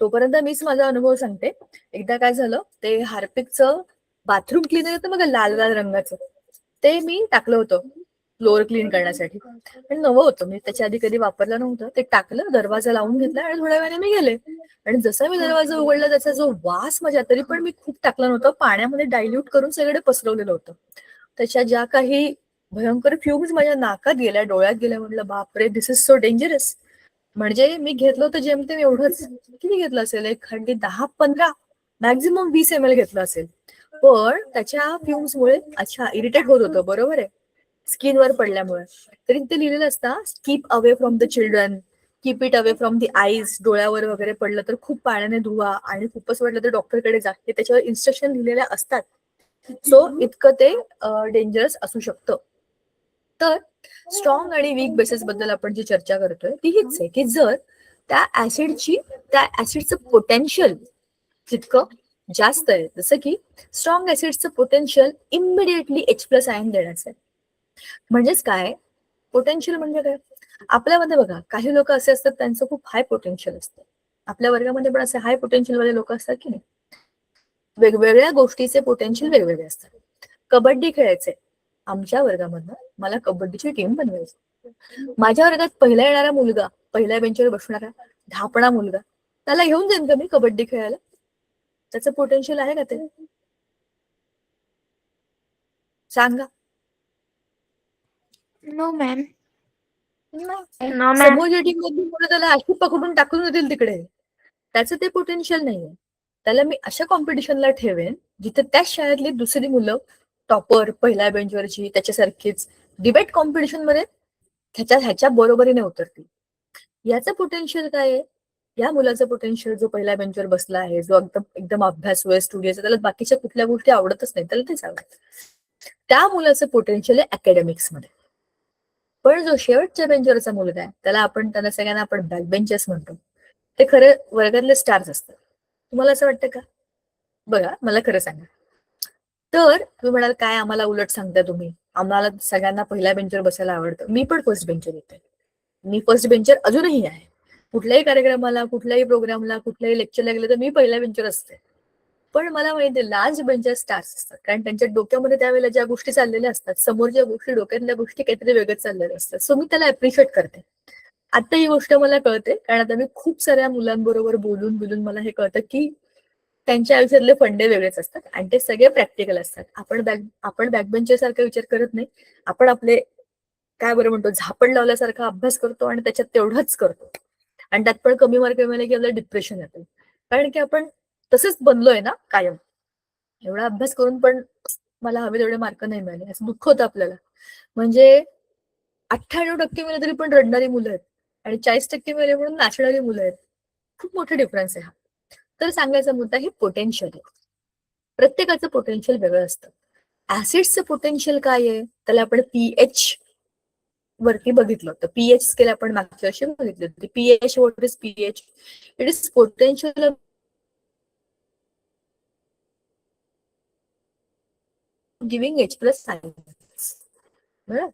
तोपर्यंत मीच माझा अनुभव सांगते. एकदा काय झालं, ते हार्पिकचं बाथरूम क्लीनर येतं बघा लाल लाल रंगाचं, ते मी टाकलं होतं फ्लोअर क्लीन करण्यासाठी. पण नवं होतं, मी त्याच्या आधी कधी वापरलं नव्हतं. ते टाकलं, दरवाजा लावून घेतला आणि थोड्या वेळाने मी गेले. आणि जसा मी दरवाजा उघडला त्याचा जो वास माझ्या, तरी पण मी खूप टाकलं नव्हतं, पाण्यामध्ये डायल्यूट करून सगळे पसरवलेलं होतं. त्याच्या ज्या काही भयंकर फ्युम्स माझ्या नाकात गेल्या, डोळ्यात गेल्या, म्हटलं बापरे, दिस इज सो डेंजरस. म्हणजे मी घेतलं होतं जेमतेम एवढंच. किती घेतलं असेल? एक हंडी 10-15, मॅक्झिमम 20 ml घेतलं असेल. पण त्याच्या फ्युम्समुळे अच्छा इरिटेट होत होतं. बरोबर आहे, स्किनवर पडल्यामुळे. तरी ते लिहिलेलं असतं, keep away from the children, keep it away from the eyes. डोळ्यावर वगैरे पडलं तर खूप पाण्याने धुवा, आणि खूपच वाटलं तर डॉक्टरकडे जा, हे त्याच्यावर इन्स्ट्रक्शन लिहिलेल्या असतात. सो इतकं ते डेंजरस असू शकतं. तर स्ट्रॉंग आणि वीक बेसिस बद्दल आपण जी चर्चा करतोय ती हीच आहे की जर त्या ऍसिडचं पोटेन्शियल जितकं जास्त आहे, जसं की स्ट्रॉंग ऍसिडचं पोटेन्शियल इमिडिएटली H+ आयन देण्याचं आहे. म्हणजेच काय, पोटेन्शियल म्हणजे काय, आपल्यामध्ये बघा काही लोक असे असतात त्यांचं खूप हाय पोटेन्शियल असतं. आपल्या वर्गामध्ये पण असे हाय पोटेन्शियल वाले लोक असतात की नाही, वेगवेगळ्या गोष्टीचे पोटेन्शियल वेगवेगळे असतात. कबड्डी खेळायचे आमच्या वर्गामधनं, मला कबड्डीची टीम बनवायची. माझ्या वर्गात पहिला येणारा मुलगा, पहिल्या बेंचवर बसणारा ढापणा मुलगा, त्याला घेऊन जाईन का मी कबड्डी खेळायला? त्याचं पोटेन्शियल आहे का ते? सांगा. No ma'am. No ma'am. समोरच्या टीम मधून मुलं त्याला अशी पकडून टाकून देतील तिकडे, त्याचं ते पोटेन्शियल नाहीये. त्याला मी अशा कॉम्पिटिशनला ठेवेन जिथे त्याच शाळेतली दुसरी मुलं टॉपर, पहिल्या बेंचवरची त्याच्यासारखीच डिबेट कॉम्पिटिशन मध्ये ह्याच्या बरोबरीने उतरतील. याचं पोटेन्शियल काय आहे? या मुलाचं पोटेन्शियल जो पहिल्या बेंचवर बसला आहे, जो एकदम एकदम अभ्यासू आहे, स्टुडिओचा, त्याला बाकीच्या कुठल्या गोष्टी आवडतच नाही, त्याला तेच आवडतं, त्या मुलाचं पोटेन्शियल आहे अकॅडमिक्स मध्ये. पण जो शेवटच्या बेंचवरचा मुलगा आहे, त्याला सगळ्यांना आपण बॅक बेंचर्स म्हणतो, ते खरे वर्गातले स्टार्स असतात. तुम्हाला असं वाटतं का? बघा, मला खरं सांगा. तर तुम्ही म्हणाल काय आम्हाला उलट सांगता तुम्ही, आम्हाला सगळ्यांना पहिल्या बेंचवर बसायला आवडतं. मी पण फर्स्ट बेंचर येते, मी फर्स्ट बेंचर अजूनही आहे. कुठल्याही कार्यक्रमाला, कुठल्याही प्रोग्रामला, कुठल्याही लेक्चरला गेलं तर मी पहिल्या बेंचवर असते. पण मला माहिती आहे लास्ट बेंचर स्टार्स असतात, कारण त्यांच्या डोक्यामध्ये त्यावेळेला ज्या गोष्टी चाललेल्या असतात, समोरच्या गोष्टी, डोक्यातल्या गोष्टी काहीतरी वेगळं चाललेल्या असतात. सो मी त्याला अप्रिशिएट करते. आता ही गोष्ट मला कळते, कारण आता मी खूप साऱ्या मुलांबरोबर बोलून मला हे कळतं की त्यांच्या आयुष्यातले फंडे वेगळेच असतात आणि ते सगळे प्रॅक्टिकल असतात. आपण बॅकबेंचर सारखा विचार करत नाही. आपण आपले काय बरं म्हणतो, झापड लावल्यासारखा अभ्यास करतो आणि त्याच्यात तेवढंच करतो, आणि त्यात पण कमी मार्क मिळाले की आपल्याला डिप्रेशन येतं, कारण की आपण तसंच बनलोय ना कायम. एवढा अभ्यास करून पण मला हवे तेवढे मार्क नाही मिळाले, असं दुःख होतं आपल्याला. म्हणजे 98% मिळाले तरी पण रडणारी मुलं आहेत आणि 40% मिळाले म्हणून नाचणारी मुलं आहेत. खूप मोठा डिफरन्स आहे हा. तर सांगायचा मुद्दा हे पोटेन्शियल आहे. प्रत्येकाचं पोटेन्शियल वेगळं असतं. ऍसिडचं पोटेन्शियल काय आहे, त्याला आपण पीएच वरती बघितलं होतं. पीएच स्केल आपण मागच्या वर्षी बघितली होती. PH, what is pH? It is potential giving H+ science. बरोबर?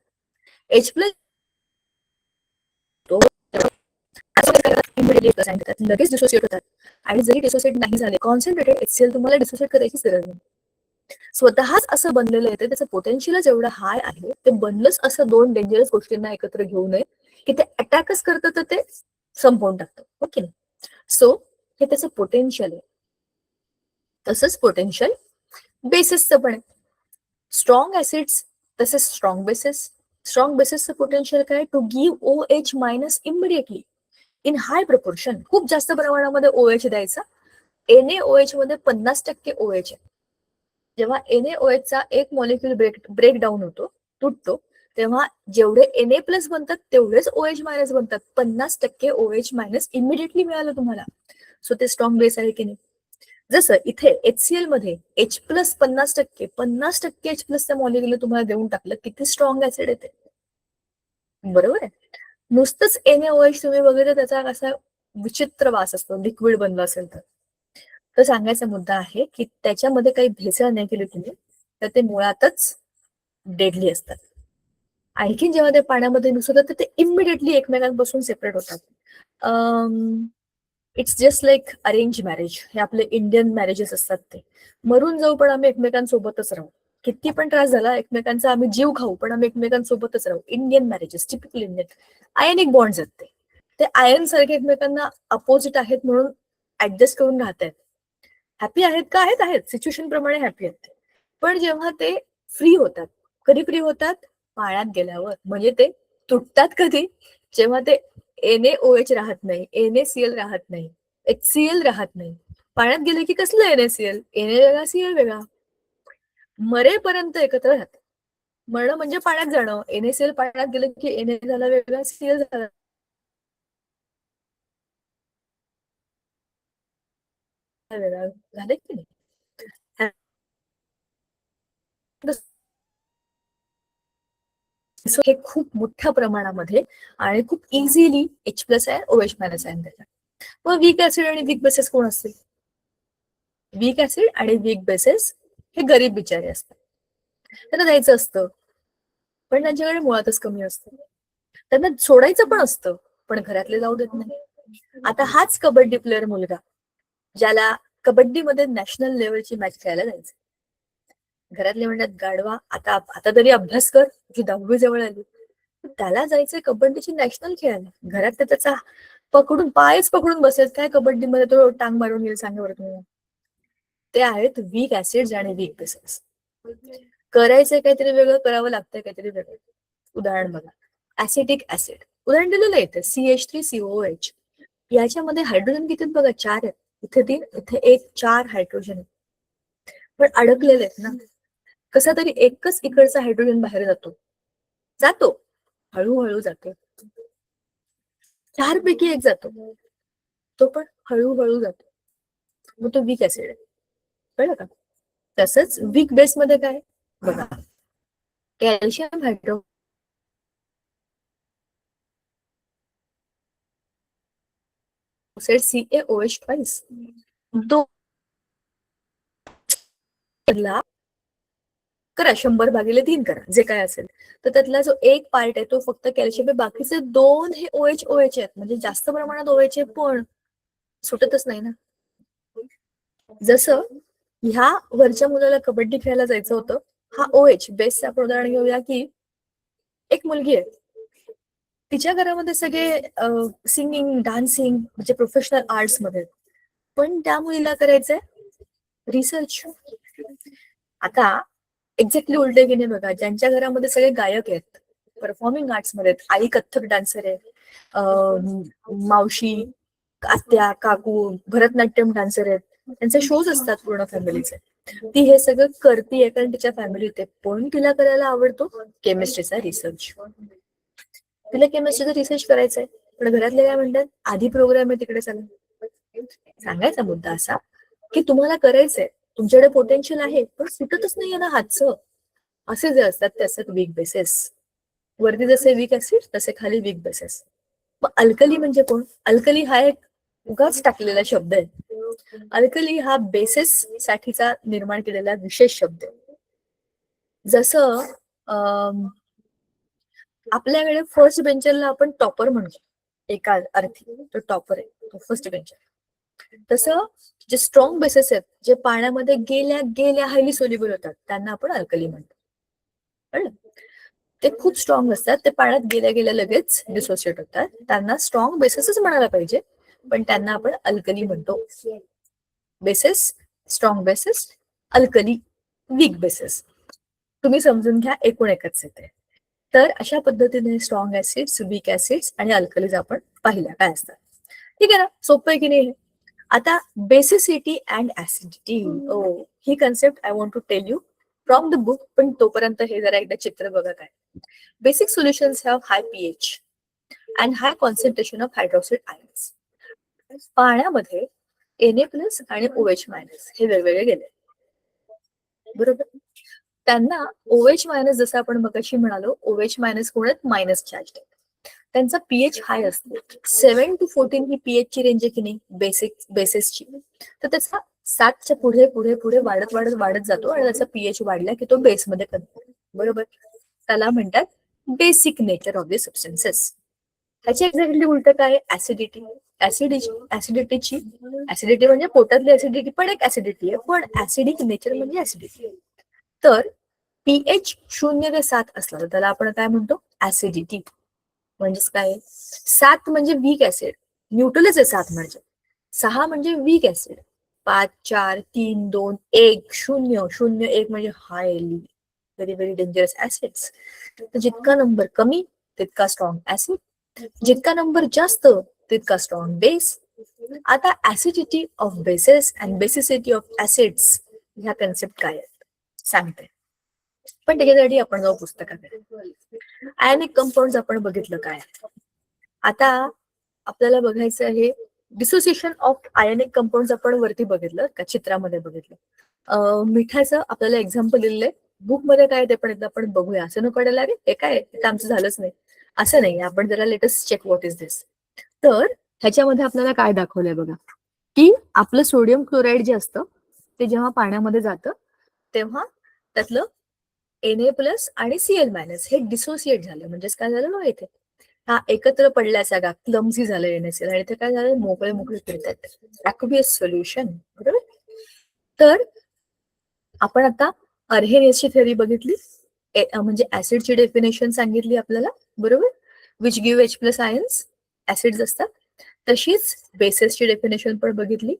H+ लगेच डिसोसिएट होतात, आणि जरी डिसोसिएट नाही झाले, कॉन्सन्ट्रेटेड HCl तुम्हाला डिसोसिएट करायची गरज नाही. स्वतःच असं बनलेलं आहे, त्याचं पोटेन्शियलच एवढं हाय आहे, ते बनलंच असं दोन डेंजरस गोष्टींना एकत्र घेऊ नये की ते अटॅकच करतं तर ते संपवून टाकतं. ओके. सो हे त्याचं पोटेन्शियल आहे. तसंच पोटेन्शियल बेसिसचं पण आहे. स्ट्रॉंग ऍसिड्स तसेच स्ट्रॉंग बेसिसचं पोटेन्शियल काय, to give OH- immediately in high proportion. खूप जास्त प्रमाणामध्ये OH द्यायचा. NaOH मध्ये 50% OH आहे. जेव्हा NaOH चा एक मॉलिक्यूल ब्रेक डाऊन होतो, तुटतो, तेव्हा जेवढे Na+ बनतात तेवढेच OH- बनतात. 50% OH- इमिडिएटली मिळालं तुम्हाला. सो ते स्ट्रॉंग बेस आहे की नाही. जसं इथे HCl मध्ये H+ 50% H+ मॉलिक्युल तुम्हाला देऊन टाकलं, किती स्ट्रॉंग ऍसिड येते, बरोबर आहे. नुसतंच NaOH तुम्ही बघितलं त्याचा असा विचित्र वास असतो, लिक्विड बनलं असेल तर सांगायचा मुद्दा आहे की त्याच्यामध्ये काही भेसळ नाही केली तुम्ही तर ते मुळातच डेडली असतात. आणखीन जेव्हा ते पाण्यामध्ये मिसळतात तर ते इमिडिएटली एकमेकांपासून सेपरेट होतात. It's just like arrange marriage. हे आपले इंडियन मॅरेजेस असतात, ते मरून जाऊ पण आम्ही एकमेकांसोबतच राहू, किती पण त्रास झाला एकमेकांचा आम्ही जीव खाऊ पण आम्ही एकमेकांसोबतच राहू. इंडियन मॅरेजेस, टिपिकल इंडियन आयनिक बॉन्ड्स आहेत. ते आयन सारखे एकमेकांना अपोजिट आहेत म्हणून ऍडजस्ट करून राहत आहेत. हॅपी आहेत का? आहेत सिच्युएशन प्रमाणे हॅपी आहेत ते. पण जेव्हा ते फ्री होतात, कधी फ्री होतात? पाण्यात गेल्यावर. म्हणजे ते तुटतात कधी? जेव्हा ते NaOH राहत नाही, NaCl राहत नाही, HCl राहत नाही. पाण्यात गेले की कसलं NaCl? Na वेगळा, Cl वेगळा. मरेपर्यंत एकत्र राहतात. मरणं म्हणजे पाण्यात जाणं. NaCl पाण्यात गेलं की Na झाला वेगळा, Cl झाला वेगळा. झाले की नाही? सो हे खूप मोठ्या प्रमाणामध्ये आणि खूप इझिली H+ आहे, OH- आहे त्याच्यात. मग वीक ऍसिड आणि वीक बेसेस कोण असतील? वीक ऍसिड आणि वीक बेसेस हे गरीब बिचारे असतात, त्यांना द्यायचं असतं पण त्यांच्याकडे मुळातच कमी असतं. त्यांना सोडायचं पण असतं पण घरातले जाऊ देत नाही. आता हाच कबड्डी प्लेअर मुलगा ज्याला कबड्डीमध्ये नॅशनल लेवलची मॅच खेळायला जायचं, घरातले म्हणतात गाढवा आता आता तरी अभ्यास कर, तुझी 10वी जवळ आली. त्याला जायचंय कबड्डीची नॅशनल खेळायला, घरात तर त्याचा पायच पकडून बसेल, काय कबड्डीमध्ये तो टांग मारून येईल सांगा बरं तुम्ही. ते आहेत वीक ऍसिड्स आणि वीक बेसेस. करायचंय काहीतरी वेगळं, करावं लागतंय काहीतरी वेगळं. उदाहरण बघा, ऍसिटिक ऍसिड उदाहरण दिलेलं येतं CH3COOH. याच्यामध्ये हायड्रोजन किती आहेत बघा, 4 आहेत. इथे 3, इथे 1, 4 हायड्रोजन पण अडकलेले आहेत ना. कसा तरी एकच इकडचा हायड्रोजन बाहेर जातो हळूहळू जातो. 4 पैकी 1 जातो, तो पण हळूहळू जातो, मग तो वीक ऍसिड आहे. कळलं का? तसंच वीक बेस मध्ये काय बघा, कॅल्शियम हायड्रोक्साइड CaOH2 तो करा 100/3 करा जे काय असेल, तर त्यातला जो एक पार्ट आहे तो फक्त कॅल्शियम आहे, बाकीचे 2 हे OH आहेत. म्हणजे जास्त प्रमाणात OH आहे पण सुटतच नाही ना. जसं ह्या वरच्या मुलाला कबड्डी खेळायला जायचं होतं, हा OH बेसचं आपण उदाहरण घेऊया की एक मुलगी आहे, तिच्या घरामध्ये सगळे सिंगिंग डान्सिंग म्हणजे प्रोफेशनल आर्ट्स मध्ये, पण त्या मुलीला करायचंय रिसर्च. आता एक्झॅक्टली उलटे की नाही बघा, ज्यांच्या घरामध्ये सगळे गायक आहेत, परफॉर्मिंग आर्ट्स मध्ये आहेत, आई कथ्थक डान्सर आहे, मावशी आत्या काकू भरतनाट्यम डान्सर आहेत, त्यांचे शोज असतात पूर्ण फॅमिलीचे. ती हे सगळं करते कारण तिच्या फॅमिलीत आहे, पण तिला करायला आवडतो केमिस्ट्रीचा रिसर्च. तिला केमिस्ट्रीचा रिसर्च करायचंय, पण घरातले काय म्हणतात, आधी प्रोग्राम आहे तिकडे चला. सांगायचा मुद्दा असा की तुम्हाला करायचंय, तुमच्याकडे पोटेन्शियल आहे पण सुटतच नाहीये ना हातचं. असे जे असतात ते असतात वीक बेसेस. वरती जसे वीक ऍसिड तसे खाली वीक बेसेस. मग अल्कली म्हणजे कोण? अल्कली हा एक उगाच टाकलेला शब्द आहे. अल्कली हा बेसिस साठीचा निर्माण केलेला विशेष शब्द आहे. जसं आपल्याकडे फर्स्ट बेंचरला आपण टॉपर म्हणतो, एका अर्थी तो टॉपर आहे, तो फर्स्ट बेंचर. तसं जे स्ट्रॉंग बेसेस आहेत, जे पाण्यामध्ये गेल्या गेल्या हायली सोल्युबल होतात, त्यांना आपण अल्कली म्हणतो. कळलं? ते खूप स्ट्रॉंग असतात, ते पाण्यात गेल्या गेल्या लगेच डिसोसिएट होतात, त्यांना स्ट्रॉंग बेसेसच म्हणायला पाहिजे, पण त्यांना आपण अल्कली म्हणतो. Bases, strong bases, alkali, weak bases. तुम्ही समजून घ्या, एकूण एकच येते. तर अशा पद्धतीने स्ट्रॉंग ऍसिड्स, वीक ऍसिड्स आणि अल्कलीज आपण पाहिल्या काय असतात. ठीक आहे ना, सोपं आहे की नाही? आता बेसिसिटी अँड ऍसिडिटी, ही concept I want to tell you from the book, पण तोपर्यंत हे जरा एकदा चित्र बघा काय. Basic solutions have high pH and high concentration of hydroxide ions. पाण्यामध्ये Na+ आणि OH- हे वेगवेगळे गेले, बरोबर. त्यांना OH- जसं आपण मगाशी म्हणालो, OH- कोण आहेत? Minus charge. त्यांचा pH हाय असतो, 7 to 14 ही pH ची रेंज आहे की नाही बेसिसची. तर त्याचा 7च्या पुढे पुढे पुढे वाढत वाढत वाढत जातो आणि त्याचा pH वाढला की तो बेसमध्ये कन्व्हर्ट, बरोबर. त्याला म्हणतात basic nature of the substances. ह्याची एक्झॅक्टली उलट काय? ऍसिडिटी. ऍसिडिटी म्हणजे पोटातली ऍसिडिटी पण एक ऍसिडिटी आहे, पण ऍसिडिक नेचर म्हणजे ऍसिडिटी. तर pH 0 ते 7 असला तर त्याला आपण काय म्हणतो? ऍसिडिटी. म्हणजेच काय? 7 म्हणजे वीक ऍसिड, न्यूट्रलच आहे 7 म्हणजे. 6 म्हणजे वीक ऍसिड, 5, 4, 3, 2, 1, 0, 0, 1 म्हणजे highly very very dangerous acids. तर जितका नंबर कमी तितका स्ट्रॉंग ऍसिड, जितका नंबर जास्त तितका स्ट्रॉंग बेस. आता acidity of bases and basicity of acids ह्या कन्सेप्ट काय आहेत सांगते, पण त्याच्यासाठी आपण जाऊ पुस्तकाकडे. आयनिक कंपाऊंड आपण बघितलं काय. आता आपल्याला बघायचं आहे डिसोसिएशन ऑफ आयनिक कंपाऊंड. आपण वरती बघितलं का, चित्रामध्ये बघितलं. मिठाचं आपल्याला एक्झाम्पल दिलेलं आहे बुकमध्ये काय ते पण एकदा आपण बघूया. असं नको वाटायला रे हे काय हे तर आमचं झालंच नाही, असं नाही. आपण जरा लेटेस्ट चेक व्हॉट इज दिस. तर ह्याच्यामध्ये आपल्याला काय दाखवलंय बघा, की आपलं सोडियम क्लोराईड जे असतं ते जेव्हा पाण्यामध्ये जातं तेव्हा त्यातलं Na+ आणि Cl- हे डिसोसिएट झालं. म्हणजेच काय झालं बघा इथे, हा एकत्र पडल्या सगळा क्लमझी झालं NaCl आणि ते काय झालं, मोकळे मोकळे फिरतात. Aqueous solution. बरोबर. तर आपण आता अर्हेनियसची थेअरी बघितली, म्हणजे ऍसिडची डेफिनेशन सांगितली आपल्याला. बरोबर. Which give H+ ions, acids असतात. तशीच बेसेसची डेफिनेशन पण बघितली.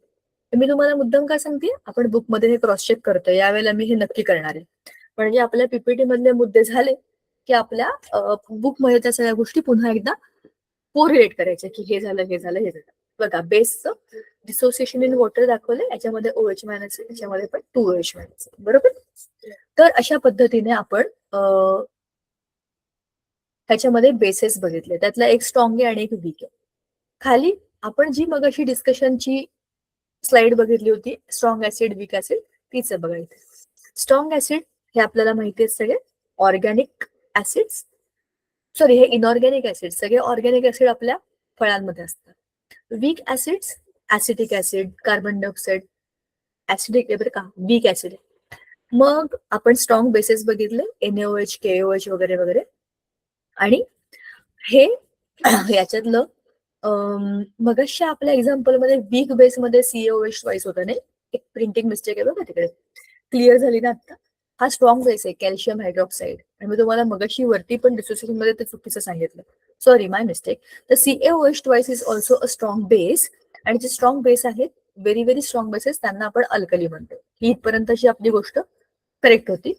मी तुम्हाला मुद्दाम काय सांगते, आपण बुकमध्ये हे क्रॉस चेक करतोय, यावेळेला मी हे नक्की करणार आहे. म्हणजे आपल्या पीपीटी मधले मुद्दे झाले की आपल्या बुकमध्ये त्या सगळ्या गोष्टी पुन्हा एकदा कोरिलेट करायच्या, की हे झालं हे झालं हे झालं. बघा, बेसचं डिसोसिएशन इन वॉटर दाखवलंय, याच्यामध्ये OH- आहे, याच्यामध्ये पण 2OH-. बरोबर. तर अशा पद्धतीने आपण ह्याच्यामध्ये बेसेस बघितले, त्यातला एक स्ट्रॉंग आहे आणि एक वीक आहे. खाली आपण जी मगाशी डिस्कशनची स्लाइड बघितली होती, स्ट्रॉंग ऍसिड वीक ऍसिड, तीच बघा इथे. स्ट्रॉंग ऍसिड हे आपल्याला माहिती आहेत सगळे ऑर्गॅनिक ऍसिड्स, सॉरी हे इनऑर्गॅनिक ऍसिड, सगळे ऑर्गॅनिक ऍसिड आपल्या फळांमध्ये असतात. Weak acids, acetic acid, carbon dioxide, acidic आहे बरं का, वीक ऍसिड. मग आपण स्ट्रॉंग बेसेस बघितले, NaOH, KOH वगैरे वगैरे. आणि हे याच्यातलं मगाशी आपल्या एक्झाम्पल मध्ये वीक बेस मध्ये CaOH ट्वाइस होतं नाही, एक प्रिंटिंग मिस्टेक आहे बघा तिकडे, क्लिअर झाली ना आता. हा स्ट्रॉंग बेस आहे, कॅल्शियम हायड्रॉक्साईड. आणि मी तुम्हाला मगाशी वरती पण डिसोसिएशन मध्ये ते चुकीचं सांगितलं, सॉरी माय मिस्टेक. तर CaOH twice is also a strong base. आणि जे स्ट्रॉंग बेस आहेत, व्हेरी व्हेरी स्ट्रॉंग बेसेस, त्यांना आपण अल्कली म्हणतो. ही इथपर्यंतची आपली गोष्ट करेक्ट होती.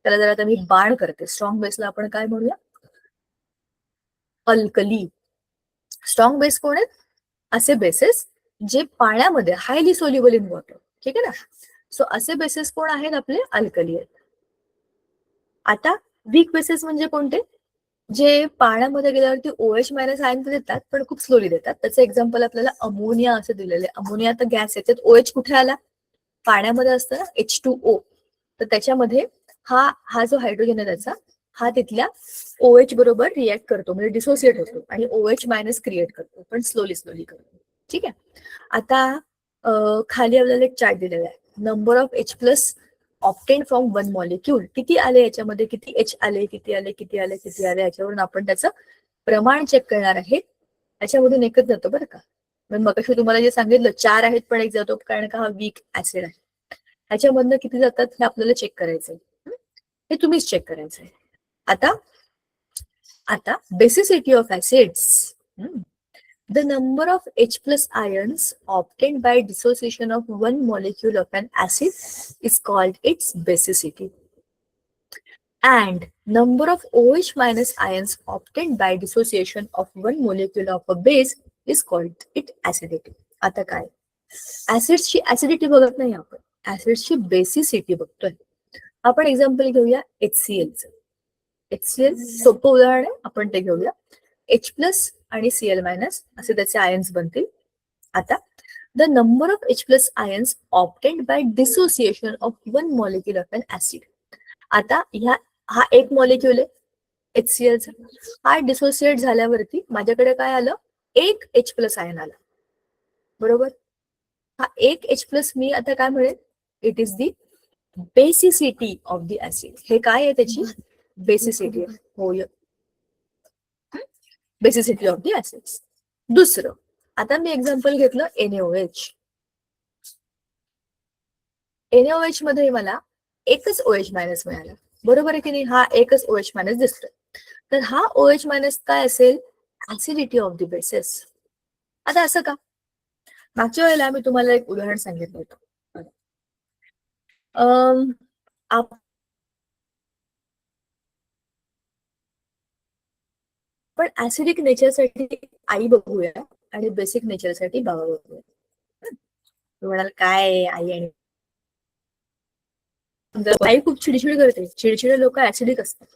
त्याला जर आता मी बाण करते, स्ट्रॉंग बेसला आपण काय म्हणूया, अल्कली. स्ट्रॉंग बेस कोण आहेत, असे बेसेस जे पाण्यामध्ये हायली सोल्युबल इन वॉटर. ठीक आहे ना. सो असे बेसेस कोण आहेत, आपले अल्कली आहेत. आता वीक बेसेस म्हणजे कोणते, जे पाण्यामध्ये गेल्यावरती OH- आयन देतात पण खूप स्लोली देतात. त्याचं एक्झाम्पल आपल्याला अमोनिया असं दिलेलं आहे. अमोनिया तर गॅस, याच्यात OH कुठे आला, पाण्यामध्ये असतं ना H2O. तर त्याच्यामध्ये हा जो हायड्रोजन आहे त्याचा, हा तिथल्या OH बरोबर रिॲक्ट करतो, म्हणजे डिसोसिएट होतो आणि OH- क्रिएट करतो, पण स्लोली स्लोली करतो. ठीक आहे. आता खाली आपल्याला एक चार्ट दिलेला आहे, number of H+ obtain from one molecule. किती आले याच्यामध्ये, किती H आले, किती आले, किती आले, किती आले, याच्यावरून आपण त्याचं प्रमाण चेक करणार आहे. याच्यामधून एकच जातो बरं का. मग तुम्हाला जे सांगितलं 4 आहेत पण एक जातो, कारण का हा वीक ऍसिड आहे. ह्याच्यामधनं किती जातात हे आपल्याला चेक करायचंय, हे तुम्हीच चेक करायचंय. आता basicity of acids. The number of H+ ions obtained by dissociation of one molecule of an acid is called its basicity. And number of OH- ions obtained by dissociation of one molecule of a base is called its acidity. आता काय, ऍसिड्सची acidity बघत नाही आपण, ऍसिड्सची basicity बघतोय. आपण example घेऊया HClचं. HCl सोपं उदाहरण आहे, आपण ते घेऊया. H+ आणि Cl- असे त्याचे आयन्स बनतील. आता the number of H+ ions obtained by dissociation of one molecule of an acid. आता हा एक मॉलिक्यूल आहे HClचा, हा डिसोसिएट झाल्यावरती माझ्याकडे काय आलं, एक H+ आयन आला. बरोबर. हा एक H+ मी आता काय म्हणेन, it is the basicity of the acid. हे काय आहे, त्याची बेसिसिटी आहे. होय, बेसिसिटी ऑफ द ऍसिड्स. दुसरं, आता मी एक्झाम्पल घेतलं NaOH. NaOH मध्ये मला एकच OH- मिळाला. बरोबर आहे की नाही, हा एकच OH- दिसतोय. तर हा OH- काय असेल, ऍसिडिटी ऑफ द बेसिस. आता असं का, मागच्या वेळेला मी तुम्हाला एक उदाहरण सांगितलं होतं. पण ऍसिडिक नेचरसाठी आई बघूया आणि बेसिक नेचरसाठी बाबा बघूया. म्हणाल काय आई, आणि आई खूप चिडचिड करते, चिडचिड लोक ऍसिडिक असतात.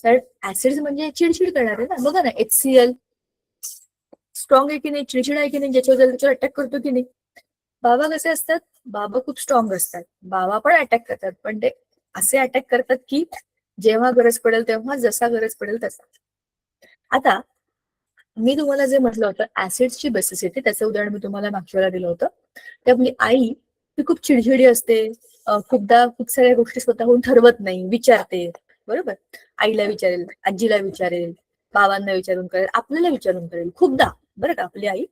कारण ऍसिड म्हणजे चिडचिड करणार आहे ना. बघा ना, HCl स्ट्रॉंग आहे की नाही, चिडचिड आहे की नाही, त्याच्यावर अटॅक करतो की नाही. बाबा कसे असतात, बाबा खूप स्ट्रॉंग असतात, बाबा पण अटॅक करतात, पण ते असे अटॅक करतात की जेव्हा गरज पडेल तेव्हा, जसा गरज पडेल तसा. आता मी तुम्हाला जे म्हटलं होतं ऍसिड्सची बेसिसिटी, त्याचं उदाहरण मी तुम्हाला मागच्या वेळेला दिलं होतं. ते आपली आई ती खूप चिडचिडी असते, खूपदा खूप साऱ्या गोष्टी स्वतःहून ठरवत नाही, विचारते. बरोबर, आईला विचारेल, आजीला विचारेल, बाबांना विचारून करेल, आपल्याला विचारून करेल खूपदा. बरं का, आपली आई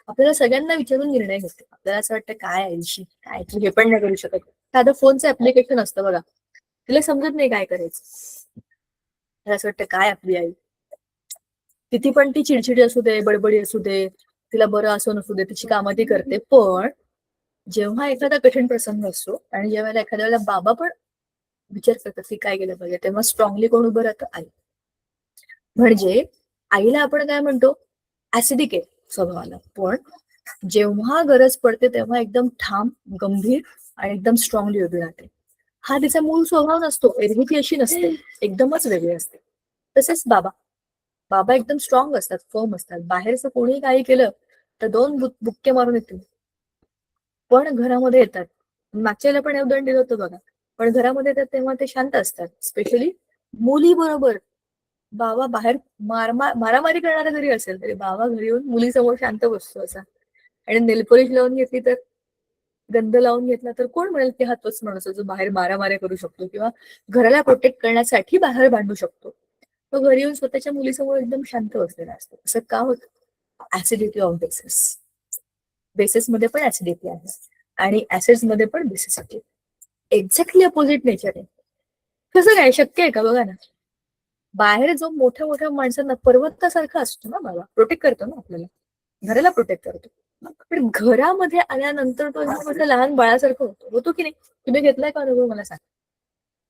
आपल्याला सगळ्यांना विचारून निर्णय घेते. आपल्याला असं वाटतं काय आईशी, काय तू हे पण नाही करू शकत. साधं फोनचं ऍप्लिकेशन असतं बघा, तिला समजत नाही काय करायचं. मला असं वाटतं काय आपली आई, किती पण ती चिडचिडी असू दे, बडबडी असू दे, तिला बरं असं नसू दे, तिची कामं ती करते. पण जेव्हा एखादा कठीण प्रसंग असतो आणि जेव्हा एखाद्या वेळेला बाबा पण विचार करतात की काय केलं पाहिजे, तेव्हा स्ट्रॉंगली कोण उभं राहतं? आई. म्हणजे आईला आपण काय म्हणतो, ऍसिडिक आहे स्वभावाला, पण जेव्हा गरज पडते तेव्हा एकदम ठाम, गंभीर आणि एकदम स्ट्रॉंगली उभी राहते. हा तिचा मूळ स्वभाव नसतो, एरवी ती अशी नसते, एकदमच वेगळी असते. तसेच बाबा बाबा एकदम स्ट्रॉंग असतात, फर्म असतात. बाहेरचं कोणी काही केलं तर दोन बुक्के मारून येतील, पण घरामध्ये येतात. मागच्याला पण उदाहरण दिलं होतं बघा, पण घरामध्ये येतात तेव्हा ते शांत असतात. स्पेशली मुली बरोबर बाबा बाहेर मारामारी करणारा जरी असेल तरी बाबा घरी येऊन मुलीसमोर शांत बसतो असा. आणि नेलपॉलिश लावून घेतली तर, गंध लावून घेतला तर कोण म्हणेल की हा तोच माणूस जो बाहेर मारामाऱ्या करू शकतो किंवा घराला प्रोटेक्ट करण्यासाठी बाहेर भांडू शकतो. तो घरी येऊन स्वतःच्या मुलीसमोर एकदम शांत बसलेला असतो. असं का होतं? Acidity of basis. बेसिसमध्ये पण ऍसिडिटी आहे आणि ऍसिड्स मध्ये पण बेसिसिटी. एक्झॅक्टली अपोजिट नेचर आहे. कसं काय शक्य आहे का? बघा ना, बाहेर जो मोठ्या मोठ्या माणसांना पर्वतासारखा असतो ना बाबा, प्रोटेक्ट करतो ना आपल्याला, घराला प्रोटेक्ट करतो. पण घरामध्ये आल्यानंतर तो एकदम लहान बाळासारखं होतो की नाही? तुम्ही घेतलाय का अनुभव, मला सांग.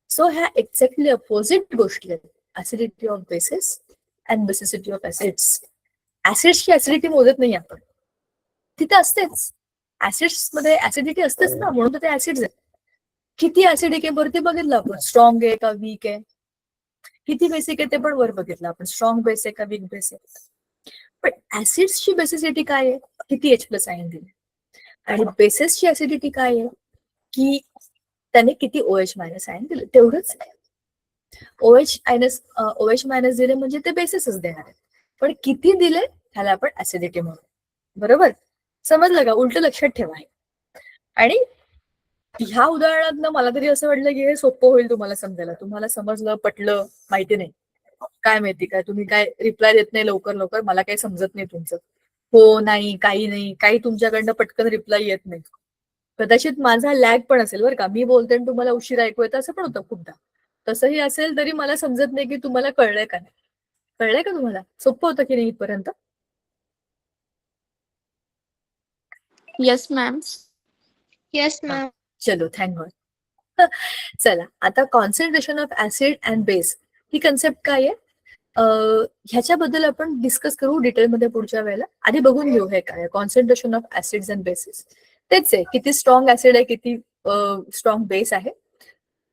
सो ह्या एक्झॅक्टली अपोजिट गोष्टी आहेत, acidity of bases and basicity of acids. ऍसिड्सची ऍसिडिटी मोजत नाही आपण, तिथे असतेच. ऍसिड्स मध्ये ऍसिडिटी असतेच ना, म्हणून तर ते ऍसिड्स आहेत. किती ऍसिडिक आहे वरती बघितलं आपण, स्ट्रॉंग आहे का वीक आहे. किती बेसिक आहे ते पण वर बघितलं आपण, स्ट्रॉंग बेस आहे का वीक बेस आहे. पण ऍसिड्सची बेसिसिटी काय आहे? किती H प्लस आयन दिले. आणि बेसिसची ऍसिडिटी काय आहे? की त्याने किती OH मायनस आयन दिले, तेवढंच. OH मायनस दिले म्हणजे ते बेसिसच देणार आहे, पण किती दिले ह्याला आपण ऍसिडिटी म्हणू. बरोबर, समजलं का? उलट लक्षात ठेवा हे. आणि ह्या उदाहरणात मला तरी असं वाटलं की हे सोपं होईल तुम्हाला समजायला. तुम्हाला समजलं, पटलं, माहिती नाही. काय माहिती काय, तुम्ही काय रिप्लाय देत नाही लवकर लवकर, मला काही समजत नाही तुमचं. हो, नाही, काही नाही, काही तुमच्याकडनं पटकन रिप्लाय येत नाही. कदाचित माझा लॅग पण असेल बरं का, मी बोलते आणि तुम्हाला उशिरा ऐकू येतं, असं पण होतं खूपदा. तसंही असेल तरी मला समजत नाही की तुम्हाला कळलंय का नाही. कळलंय का तुम्हाला? सोपं होतं की नाही इथपर्यंत? Yes, ma'am. Yes ma'am. चलो, थँक गॉड. चला, आता concentration of acid and base he concept काय आहे, ह्याच्याबद्दल आपण डिस्कस करू डिटेलमध्ये पुढच्या वेळेला. आधी बघून घेऊ हे काय concentration of acids and basis. तेच आहे, किती स्ट्रॉंग ऍसिड आहे, किती स्ट्रॉंग बेस आहे.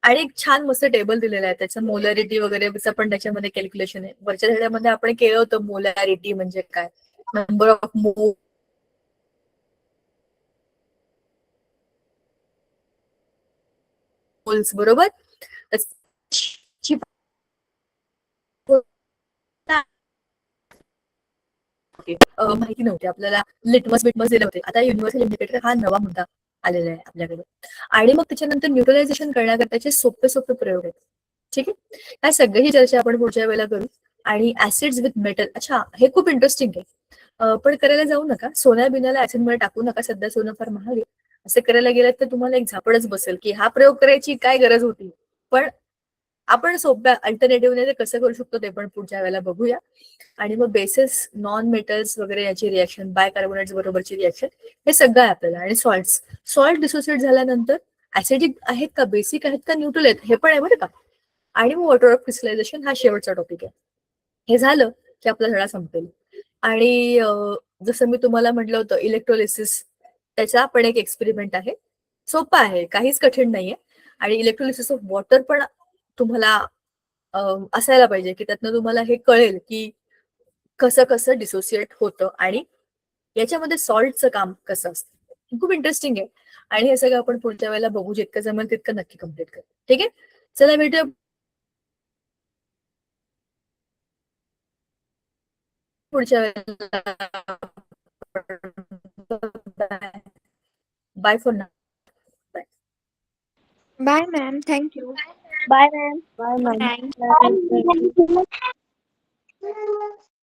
आणि एक छान मस्त टेबल दिलेला आहे, त्याचं मोलॅरिटी वगैरे पण त्याच्यामध्ये कॅल्क्युलेशन आहे. वरच्या धड्यामध्ये आपण केलं होतं मोलॅरिटी म्हणजे काय, नंबर ऑफ मोल्स, बरोबर. माहिती नव्हती आपल्याला, लिटमस बिटमस दिले होते. आता युनिव्हर्सल इंडिकेटर हा नवा मुद्दा आलेला आहे आपल्याकडे. आणि मग त्याच्यानंतर न्यूट्रलायझेशन करण्याकरताचे सोपे सोपे प्रयोग आहेत. ठीक आहे, ह्या सगळी चर्चा आपण पुढच्या वेळेला करू. आणि ऍसिड्स विथ मेटल, अच्छा हे खूप इंटरेस्टिंग आहे. पण करायला जाऊ नका, सोन्या बिन्याला ऍसिड मध्ये टाकू नका, सध्या सोनं फार महाग आहे. असं करायला गेलं तर तुम्हाला एक झापडच बसेल की हा प्रयोग करायची काय गरज होती. पण आपण सोप्या अल्टरनेटिव्हने ते कसं करू शकतो ते पण पुढच्या वेळेला बघूया. आणि मग बेसिस, नॉन मेटल्स वगैरे याची रिॲक्शन, बायकार्बोनेट्स बरोबरची रिॲक्शन, हे सगळं आहे आपल्याला. आणि सॉल्ट डिसोसिएट झाल्यानंतर ऍसिडिक आहेत का, बेसिक आहेत का, न्यूट्रल आहेत, हे पण आहे बरं का. आणि मग वॉटर ऑफ क्रिस्टलायझेशन हा शेवटचा टॉपिक आहे. हे झालं की आपला धडा संपेल. आणि जसं मी तुम्हाला म्हटलं होतं इलेक्ट्रोलिसिस, त्याचा पण एक एक्सपेरिमेंट आहे, सोपा आहे, काहीच कठीण नाहीये. आणि इलेक्ट्रोलिसिस ऑफ वॉटर पण तुम्हाला असायला पाहिजे की त्यातनं तुम्हाला हे कळेल की कसं कसं डिसोसिएट होतं आणि याच्यामध्ये सॉल्टचं काम कसं असतं. खूप इंटरेस्टिंग आहे. आणि हे सगळं आपण पुढच्या वेळेला बघू, जितकं जमेल तितकं नक्की कम्प्लीट करू. ठीक आहे, चला भेटूया पुढच्या वेळेला. Bye for now. Bye ma'am, thank you. Bye ma'am. Thanks. Bye.